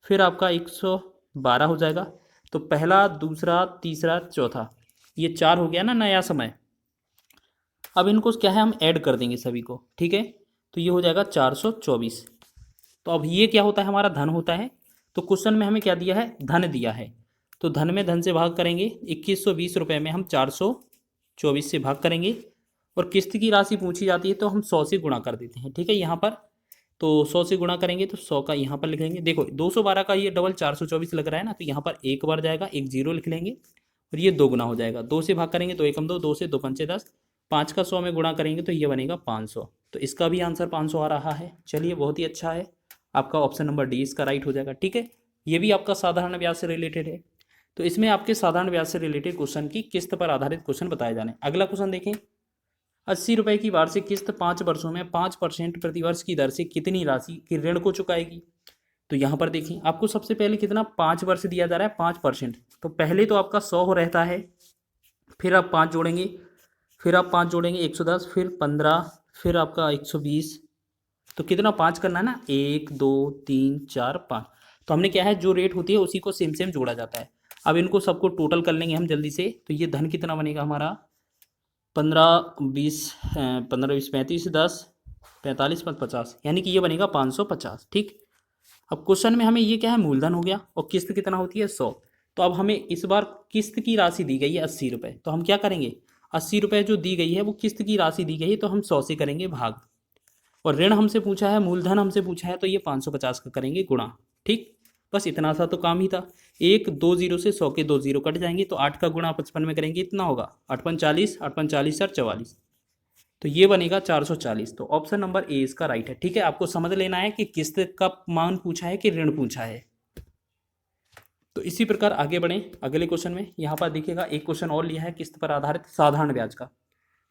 फिर आपका 112 हो जाएगा। तो पहला, दूसरा, तीसरा, चौथा, ये 4 हो गया ना नया समय। अब इनको क्या है, हम ऐड कर देंगे सभी को। ठीक है, तो ये हो जाएगा 424। तो अब ये क्या होता है, हमारा धन होता है। तो क्वेश्चन में हमें क्या दिया है, धन दिया है, तो धन में धन से भाग करेंगे, 2120 रुपये में हम 424 से भाग करेंगे, और किस्त की राशि पूछी जाती है तो हम 100 से गुणा कर देते हैं। ठीक है, यहाँ पर तो 100 से गुणा करेंगे तो 100 का यहाँ पर लिख लेंगे। देखो 212 का ये डबल 424 लग रहा है ना, तो यहाँ पर एक बार जाएगा, एक जीरो लिख लेंगे, और ये 2 गुना हो जाएगा, 2 से भाग करेंगे तो एकम 2, 2 से 2 पंचे 10, 5 का 100 में गुणा करेंगे तो ये बनेगा 500। तो इसका भी आंसर 500 आ रहा है। चलिए, बहुत ही अच्छा है, आपका ऑप्शन नंबर डी इसका राइट हो जाएगा। ठीक है, ये भी आपका साधारण ब्याज से रिलेटेड है। तो इसमें आपके साधारण ब्याज से रिलेटेड क्वेश्चन की किस्त पर आधारित क्वेश्चन बताए जाने। अगला क्वेश्चन देखें, 80 रुपये की वार्षिक किस्त 5 वर्षों में 5% प्रतिवर्ष की दर से कितनी राशि के ऋण को चुकाएगी। तो यहाँ पर देखिए, आपको सबसे पहले कितना 5 वर्ष दिया जा रहा है, 5%। तो पहले तो आपका 100 रहता है, फिर आप 5 जोड़ेंगे, फिर आप 5 जोड़ेंगे 110, फिर 15, फिर आपका 120, तो कितना 5 करना है ना, 1 2 3 4 5। तो हमने क्या है, जो रेट होती है उसी को सेम सेम जोड़ा जाता है। अब इनको सबको टोटल कर लेंगे हम जल्दी से, तो ये धन कितना बनेगा हमारा, 15 20 15 20 35 10 45 50, यानी कि ये बनेगा 550। ठीक, अब क्वेश्चन में हमें ये क्या है, मूलधन हो गया, और किस्त कितना होती है 100। तो अब हमें इस बार किस्त की राशि दी गई है 80 रुपये, तो हम क्या करेंगे, 80 रुपये जो दी गई है वो किस्त की राशि दी गई है, तो हम 100 से करेंगे भाग, और ऋण हमसे पूछा है, मूलधन हमसे पूछा है, तो ये 550 का करेंगे गुणा। ठीक, बस इतना सा तो काम ही था। 1 2 जीरो से 100 के 2 जीरो कट जाएंगे, तो 8 का गुणा 55 में करेंगे, इतना होगा 8 5 40, 8 5 40 और 44, तो ये बनेगा 440। तो ऑप्शन नंबर ए इसका राइट है। ठीक है, आपको समझ लेना है कि किस्त का मान पूछा है कि ऋण पूछा है। तो इसी प्रकार आगे बढ़ें अगले क्वेश्चन में। यहाँ पर देखिएगा, एक क्वेश्चन और लिया है किस्त पर आधारित साधारण ब्याज का।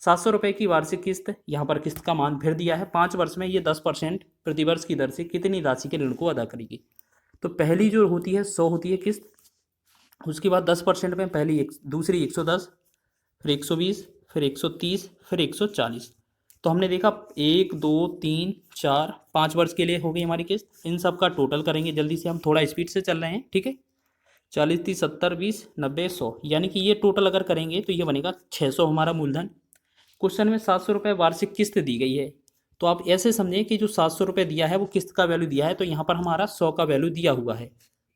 700 रुपये की वार्षिक किस्त, यहाँ पर किस्त का मान फिर दिया है, 5 वर्ष में ये 10% प्रतिवर्ष की दर से कितनी राशि के ऋण को अदा करेगी। तो पहली जो होती है 100 होती है किस्त, उसके बाद 10% में पहली दूसरी 110, फिर 120, फिर 130, फिर 140। तो हमने देखा 1 2 3 4 5 वर्ष के लिए हो गई हमारी किस्त। इन सब का टोटल करेंगे जल्दी से, हम थोड़ा स्पीड से चल रहे हैं। ठीक है, 40 30 70 20 90 100, यानी कि ये टोटल अगर करेंगे तो ये बनेगा 600 हमारा मूलधन। क्वेश्चन में 700 रुपये वार्षिक किस्त दी गई है, तो आप ऐसे समझें कि जो 700 रुपये दिया है वो किस्त का वैल्यू दिया है, तो यहाँ पर हमारा 100 का वैल्यू दिया हुआ है,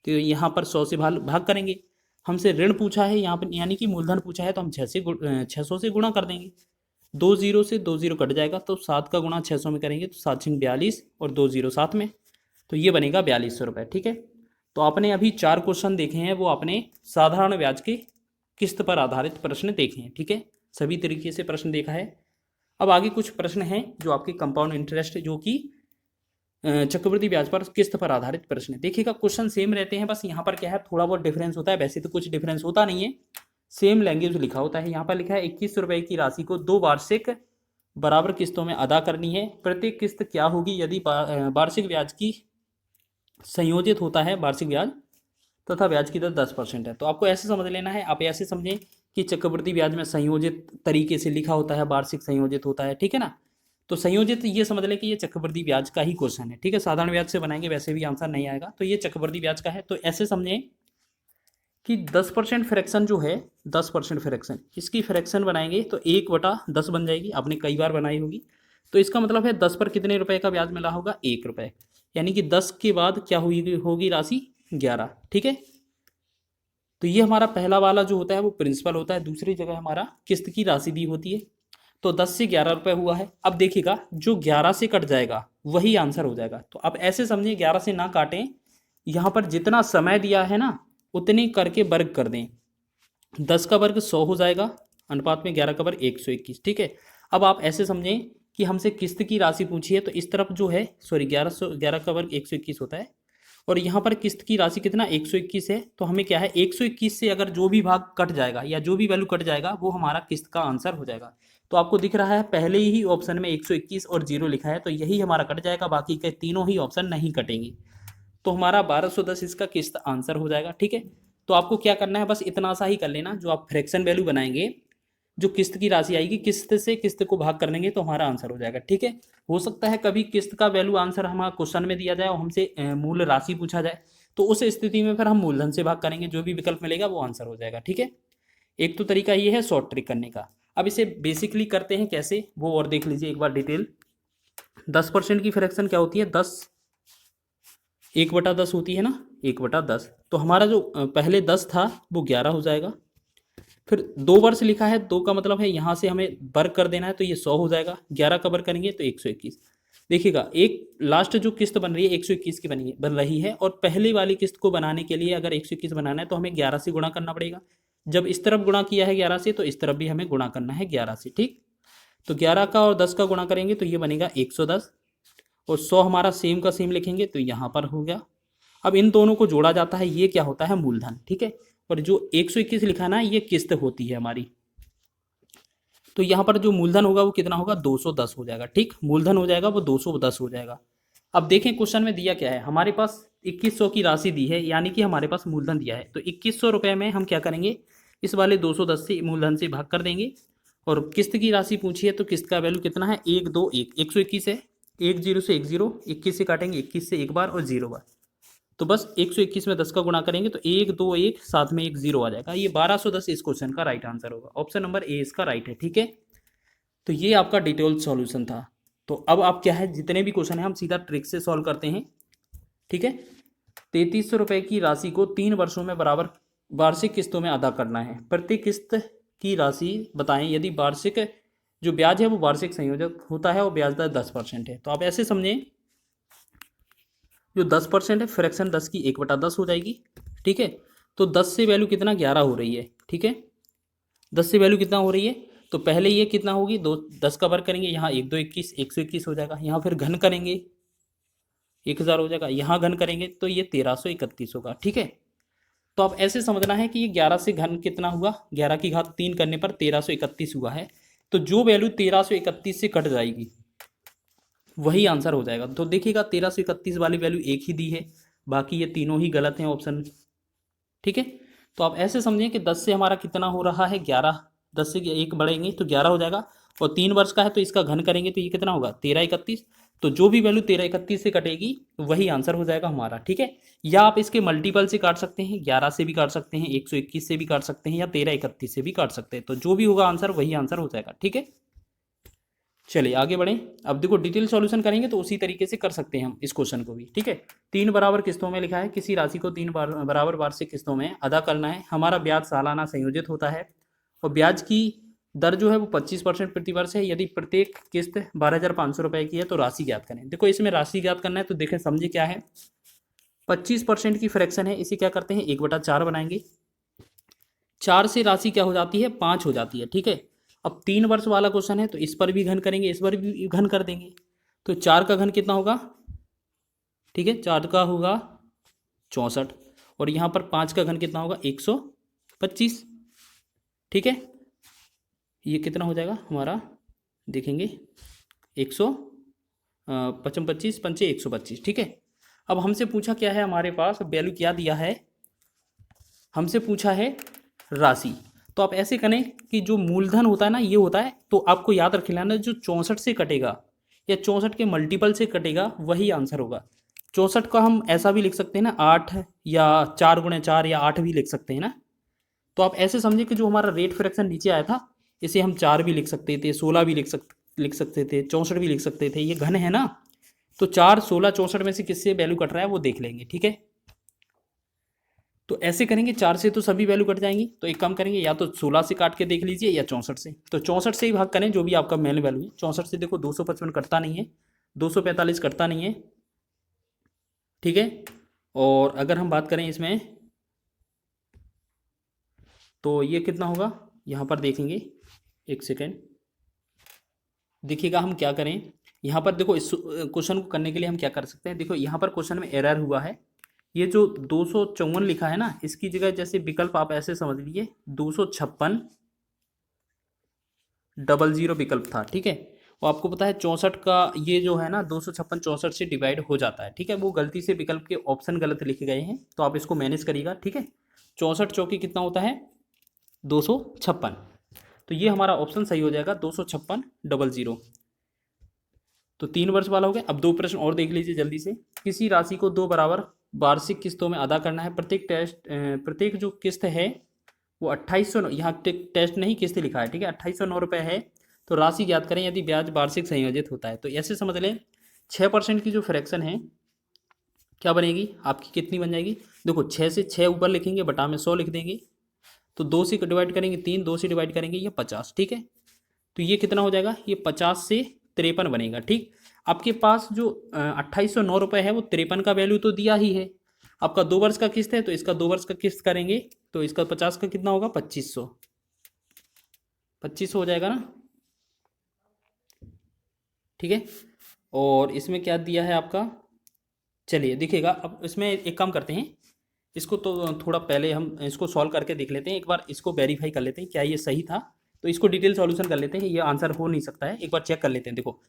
तो यहाँ पर 100 से भाग करेंगे। हमसे ऋण पूछा है यहाँ पर, यानी कि मूलधन पूछा है, तो हम 600 से गुणा कर देंगे। 2 जीरो से 2 जीरो कट जाएगा, तो 7 का गुणा 600 में करेंगे तो 7 6 42, और 2 जीरो साथ में, तो ये बनेगा 4200 रुपये। ठीक है, तो आपने अभी 4 क्वेश्चन देखे हैं, वो आपने साधारण ब्याज के किस्त पर आधारित प्रश्न देखे हैं। ठीक है, सभी तरीके से प्रश्न देखा है। अब आगे कुछ प्रश्न हैं जो आपके कंपाउंड इंटरेस्ट, जो कि चक्रवृद्धि ब्याज पर किस्त पर आधारित प्रश्न है। देखिएगा क्वेश्चन सेम रहते हैं, बस यहाँ पर क्या है थोड़ा बहुत डिफरेंस होता है, वैसे तो कुछ डिफरेंस होता नहीं है, सेम लैंग्वेज लिखा होता है। यहाँ पर लिखा है 21 रुपए की राशि को 2 वार्षिक बराबर किस्तों में अदा करनी है। प्रत्येक किस्त क्या होगी यदि वार्षिक ब्याज की संयोजित होता है वार्षिक ब्याज तथा ब्याज की दर 10% है। तो आपको ऐसे समझ लेना है, आप ऐसे समझें कि चक्रवृद्धि ब्याज में संयोजित तरीके से लिखा होता है, वार्षिक संयोजित होता है, ठीक है ना। तो संयोजित ये समझ लें कि ये चक्रवृद्धि ब्याज का ही क्वेश्चन है, ठीक है। साधारण ब्याज से बनाएंगे वैसे भी आंसर नहीं आएगा, तो ये चक्रवृद्धि ब्याज का है। तो ऐसे समझें कि 10% फ्रैक्शन जो है, 10% फ्रैक्शन, इसकी फ्रैक्शन बनाएंगे तो 1/10 बन जाएगी, आपने कई बार बनाई होगी। तो इसका मतलब है 10 पर कितने रुपए का ब्याज मिला होगा, 1 रुपये, यानी कि 10 के बाद क्या होगी राशि 11, ठीक है। तो ये हमारा पहला वाला जो होता है वो प्रिंसिपल होता है, दूसरी जगह हमारा किस्त की राशि दी होती है। तो 10 से 11 रुपये हुआ है। अब देखिएगा जो 11 से कट जाएगा वही आंसर हो जाएगा। तो आप ऐसे समझिए 11 से ना काटें, यहाँ पर जितना समय दिया है ना उतने करके वर्ग कर दें। 10 का वर्ग 100 हो जाएगा, अनुपात में 11 का वर्ग 121, ठीक है। अब आप ऐसे समझें कि हमसे किस्त की राशि पूछी है, तो इस तरफ जो है 11 का वर्ग 121 होता है, और यहाँ पर किस्त की राशि कितना 121 है। तो हमें क्या है 121 से अगर जो भी भाग कट जाएगा या जो भी वैल्यू कट जाएगा वो हमारा किस्त का आंसर हो जाएगा। तो आपको दिख रहा है पहले ही ऑप्शन में 121 और 0 लिखा है, तो यही हमारा कट जाएगा, बाकी के तीनों ही ऑप्शन नहीं कटेंगे। तो हमारा 1210 इसका किस्त आंसर हो जाएगा, ठीक है। तो आपको क्या करना है, बस इतना सा ही कर लेना, जो आप फ्रैक्शन वैल्यू बनाएंगे, जो किस्त की राशि आएगी, किस्त से किस्त को भाग कर लेंगे तो हमारा आंसर हो जाएगा, ठीक है। हो सकता है कभी किस्त का वैल्यू आंसर हमारा क्वेश्चन में दिया जाए और हमसे मूल राशि पूछा जाए, तो उस स्थिति में फिर हम मूलधन से भाग करेंगे, जो भी विकल्प मिलेगा वो आंसर हो जाएगा, ठीक है। एक तो तरीका ये है शॉर्ट ट्रिक करने का। अब इसे बेसिकली करते हैं कैसे, वो और देख लीजिए एक बार डिटेल। 10% की फ्रैक्शन क्या होती है, 1/10 होती है ना, 1/10। तो हमारा जो पहले 10 था वो 11 हो जाएगा। फिर 2 वर्ष लिखा है, 2 का मतलब है यहाँ से हमें वर्ग कर देना है, तो ये 100 हो जाएगा। 11 का वर्ग करेंगे तो 121। देखिएगा एक लास्ट जो किस्त बन रही है 121 की बन रही है, और पहले वाली किस्त को बनाने के लिए अगर 121 बनाना है तो हमें 11 से गुणा करना पड़ेगा। जब इस तरफ गुणा किया है 11 से, तो इस तरफ भी हमें गुणा करना है 11 से, ठीक। तो 11 का और 10 का गुणा करेंगे तो ये बनेगा 110, और 100 हमारा सेम का सेम लिखेंगे तो यहाँ पर हो गया। अब इन दोनों को जोड़ा जाता है, ये क्या होता है मूलधन, ठीक है। और जो 121 लिखा ना ये किस्त होती है हमारी। तो यहाँ पर जो मूलधन होगा वो कितना होगा, 210 हो जाएगा, ठीक। मूलधन हो जाएगा वो 210 हो जाएगा। अब देखें क्वेश्चन में दिया क्या है, हमारे पास 2100 की राशि दी है, यानी कि हमारे पास मूलधन दिया है। तो 2100 रुपये में हम क्या करेंगे, इस वाले 210 से मूलधन से भाग कर देंगे। और किस्त की राशि पूछी है तो किस्त का वैल्यू कितना है, 1 2 1, 121 है, 10 से 10, 21 से काटेंगे 21 से एक बार और 0 बार, तो बस 121 में 10 का गुणा करेंगे तो 1 2 1 साथ में 1 0 आ जाएगा। ये 1210 इस क्वेश्चन का राइट आंसर होगा, ऑप्शन नंबर ए इसका राइट है, ठीक है। तो ये आपका डिटेल सॉल्यूशन था। तो अब आप क्या है, जितने भी क्वेश्चन है हम सीधा ट्रिक से सॉल्व करते हैं, ठीक है। 3300 रुपये की राशि को 3 वर्षों में बराबर वार्षिक किस्तों में अदा करना है। प्रति किस्त की राशि बताएं यदि वार्षिक जो ब्याज है वो वार्षिक संयोजक होता है और ब्याज दर 10% है। तो आप ऐसे समझें, जो 10% है फ्रैक्शन 10 की 1/10 हो जाएगी, ठीक है। तो 10 से वैल्यू कितना 11 हो रही है, ठीक है। 10 से वैल्यू कितना हो रही है, तो पहले ये कितना होगी, 10 का वर्ग करेंगे, यहाँ 1 2 21, 121 हो जाएगा। यहाँ फिर घन करेंगे 1000 हो जाएगा, यहाँ घन करेंगे तो ये 1331 होगा, ठीक है। तो आप ऐसे समझना है कि ये 11 से घन कितना हुआ, 11 की घात 3 करने पर 1331 हुआ है। तो जो वैल्यू 1331 से कट जाएगी वही आंसर हो जाएगा। तो देखिएगा 1331 वाली वैल्यू एक ही दी है, बाकी ये तीनों ही गलत हैं ऑप्शन, ठीक है। तो आप ऐसे समझें कि 10 से हमारा कितना हो रहा है 11, 10 से एक बढ़ेंगे तो 11 हो जाएगा, और 3 वर्ष का है तो इसका घन करेंगे तो ये कितना होगा 1331। तो जो भी वैल्यू 1331 से कटेगी वही आंसर हो जाएगा हमारा, ठीक है। या आप इसके मल्टीपल से काट सकते हैं, 11 से भी काट सकते हैं, 121 से भी काट सकते हैं, या 1331 से भी काट सकते हैं। तो जो भी होगा आंसर वही आंसर हो जाएगा, ठीक है। चलिए आगे बढ़ें। अब देखो डिटेल सॉल्यूशन करेंगे तो उसी तरीके से कर सकते हैं हम इस क्वेश्चन को भी, ठीक है। 3 बराबर किस्तों में लिखा है, किसी राशि को 3 बराबर वार्षिक किस्तों में अदा करना है। हमारा ब्याज सालाना संयोजित होता है और ब्याज की दर जो है वो 25% प्रति वर्ष है। यदि प्रत्येक किस्त 12,500 रुपये की है तो राशि ज्ञात करें। देखो इसमें राशि ज्ञात करना है तो देखें समझे क्या है, 25% की फ्रैक्शन है, इसे क्या करते हैं 1/4 बनाएंगे। 4 से राशि क्या हो जाती है 5 हो जाती है, ठीक है। अब 3 वर्ष वाला क्वेश्चन है तो इस पर भी घन करेंगे, इस पर भी घन कर देंगे। तो 4 का घन कितना होगा ठीक है, 4 का होगा 64 और यहाँ पर 5 का घन कितना होगा 125। ठीक है, ये कितना हो जाएगा हमारा, देखेंगे 100 पचम 25 पंचे 125। ठीक है, अब हमसे पूछा क्या है, हमारे पास वैल्यू क्या दिया है, हमसे पूछा है राशि। तो आप ऐसे करें कि जो मूलधन होता है ना ये होता है, तो आपको याद रख लेना जो 64 से कटेगा या 64 के मल्टीपल से कटेगा वही आंसर होगा। 64 का हम ऐसा भी लिख सकते हैं ना 8 या 4 गुणे 4 या 8 भी लिख सकते हैं ना। तो आप ऐसे समझिए कि जो हमारा रेट फ्रैक्शन नीचे आया था इसे हम 4 भी लिख सकते थे, 16 भी लिख सकते थे, 64 भी लिख सकते थे, ये घन है ना। तो 4 16 64 में से किससे वैल्यू कट रहा है वो देख लेंगे। ठीक है, तो ऐसे करेंगे, 4 से तो सभी वैल्यू कट जाएंगी, तो एक काम करेंगे या तो 16 से काट के देख लीजिए या 64 से। तो 64 से ही भाग करें जो भी आपका मेन वैल्यू है। 64 से देखो 255 कटता नहीं है, 245 कटता नहीं है। ठीक है, और अगर हम बात करें इसमें तो ये कितना होगा, यहाँ पर देखेंगे, एक सेकेंड देखिएगा हम क्या करें। यहाँ पर देखो इस क्वेश्चन को करने के लिए हम क्या कर सकते हैं, देखो यहाँ पर क्वेश्चन में एरर हुआ है। ये जो 254 लिखा है ना, इसकी जगह जैसे विकल्प आप ऐसे समझ लीजिए 256 00 विकल्प था। ठीक है, वो आपको पता है 64 का ये जो है ना 256 64 से डिवाइड हो जाता है। ठीक है, वो गलती से विकल्प के ऑप्शन गलत लिखे गए हैं, तो आप इसको मैनेज करिएगा। ठीक है, 64 चौके कितना होता है 256, तो ये हमारा ऑप्शन सही हो जाएगा 256 00। तो 3 वर्ष वाला हो गया। अब 2 प्रश्न और देख लीजिए जल्दी से। किसी राशि को 2 बराबर वार्षिक किस्तों में अदा करना है। प्रत्येक जो किस्त है वो 2809, यहाँ टेस्ट नहीं किस्त लिखा है। ठीक है, 2809 रुपये है। तो राशि ज्ञात करें यदि ब्याज वार्षिक संयोजित होता है। तो ऐसे समझ लें 6% की जो फ्रैक्शन है क्या बनेगी आपकी, कितनी बन जाएगी, देखो 6 से 6 ऊपर लिखेंगे, बटा में 100 लिख देंगे, तो 2 से डिवाइड करेंगे 3, 2 से डिवाइड करेंगे ये 50। ठीक है, तो ये कितना हो जाएगा, ये 50 से 53 बनेगा। ठीक, आपके पास जो 2809 रुपये है वो 53 का वैल्यू तो दिया ही है। आपका 2 वर्ष का किस्त है तो इसका 2 वर्ष का किस्त करेंगे तो इसका 50 का कितना होगा 2500, 2500 हो जाएगा ना। ठीक है, और इसमें क्या दिया है आपका, चलिए देखिएगा। अब इसमें एक काम करते हैं, इसको तो थोड़ा पहले हम इसको सॉल्व करके देख लेते हैं, एक बार इसको वेरीफाई कर लेते हैं क्या ये सही था। तो इसको डिटेल सॉल्यूशन कर लेते हैं, ये आंसर हो नहीं सकता है, एक बार चेक कर लेते हैं। देखो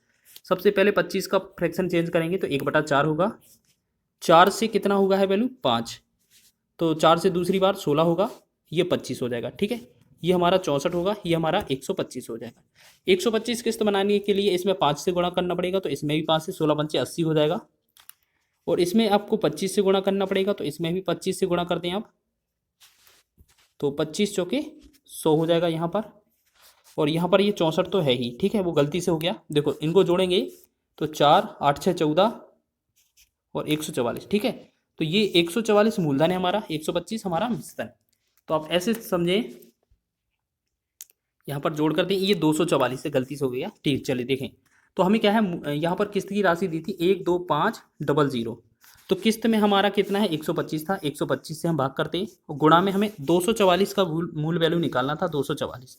सबसे पहले 25 का फ्रैक्शन चेंज करेंगे तो 1/4 होगा, 4 से कितना होगा है वैल्यू 5, तो 4 से दूसरी बार 16 होगा, ये 25 हो जाएगा। ठीक है, ये हमारा 64 होगा, ये हमारा 125 हो जाएगा। 125 किस्त बनाने के लिए इसमें 5 से गुणा करना पड़ेगा, तो इसमें भी 5 से 16 पंचे 80 हो जाएगा। और इसमें आपको 25 से गुणा करना पड़ेगा, तो इसमें भी 25 से गुणा कर दें आप, तो 25 चौके 100 हो जाएगा यहाँ पर। और यहाँ पर ये 64 तो है ही, ठीक है, वो गलती से हो गया। देखो इनको जोड़ेंगे तो 4 8 6 14 और 144। ठीक है, तो ये 144 मूलधन है हमारा, 125 हमारा मिश्रण। तो आप ऐसे समझें, यहाँ पर जोड़ कर दें, ये 244 से गलती से हो गया। ठीक, चलिए देखें। तो हमें क्या है, यहाँ पर किस्त की राशि दी थी 12500, तो किस्त में हमारा कितना है 125 था, 125 से हम भाग करते हैं और गुणा में हमें 244 का मूल वैल्यू निकालना था 244,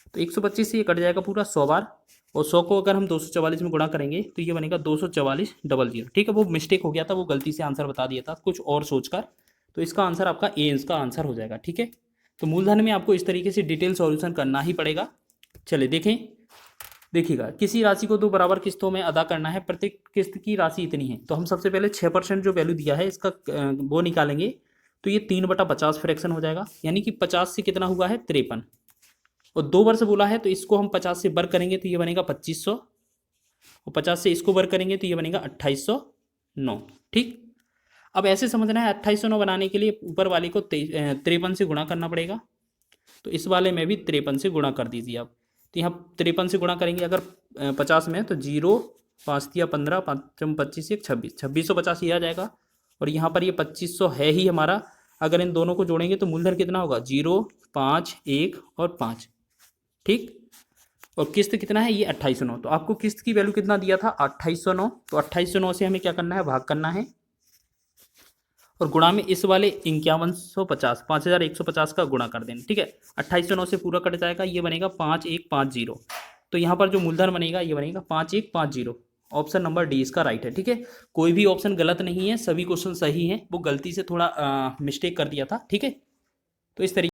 तो 125 से ये कट जाएगा पूरा 100 बार, और 100 को अगर हम 244 में गुणा करेंगे तो ये बनेगा 24400। ठीक है, वो मिस्टेक हो गया था, वो गलती से आंसर बता दिया था कुछ और सोचकर, तो इसका आंसर आपका ए इसका आंसर हो जाएगा। ठीक है, तो मूलधन में आपको इस तरीके से डिटेल सॉल्यूशन करना ही पड़ेगा। चलिए देखें, देखिएगा किसी राशि को 2 बराबर किस्तों में अदा करना है, प्रत्येक किस्त की राशि इतनी है। तो हम सबसे पहले 6% जो वैल्यू दिया है इसका वो निकालेंगे, तो ये 3/50 फ्रैक्शन हो जाएगा, यानी कि 50 से कितना हुआ है 53, और 2 वर्ष बोला है तो इसको हम 50 से वर्ग करेंगे तो ये बनेगा 2500, और 50 से इसको वर्ग करेंगे तो ये बनेगा 2809। ठीक, अब ऐसे समझना है 2809 बनाने के लिए ऊपर वाले को 53 से गुणा करना पड़ेगा, तो इस वाले में भी 53 से गुणा कर दीजिए आप। तो यहाँ 53 से गुणा करेंगे अगर 50 में, तो 0 5 दिया 15 5 25 1 26, 2650 ये आ जाएगा। और यहाँ पर ये 2500 है ही हमारा, अगर इन दोनों को जोड़ेंगे तो मूलधन कितना होगा 0 5 1 और 5। ठीक, और किस्त कितना है ये 2809, तो आपको किस्त की वैल्यू कितना दिया था 2809, तो 2809 से हमें क्या करना है भाग करना है, और गुणा में इस वाले 5150 5150 का गुणा कर देना। ठीक है, 2809 से पूरा कट जाएगा, ये बनेगा 5150, तो यहाँ पर जो मूलधन बनेगा ये बनेगा 5150, ऑप्शन नंबर डी इसका राइट है। ठीक है, कोई भी ऑप्शन गलत नहीं है, सभी क्वेश्चन सही हैं, वो गलती से थोड़ा मिस्टेक कर दिया था। ठीक है, तो इस तरीके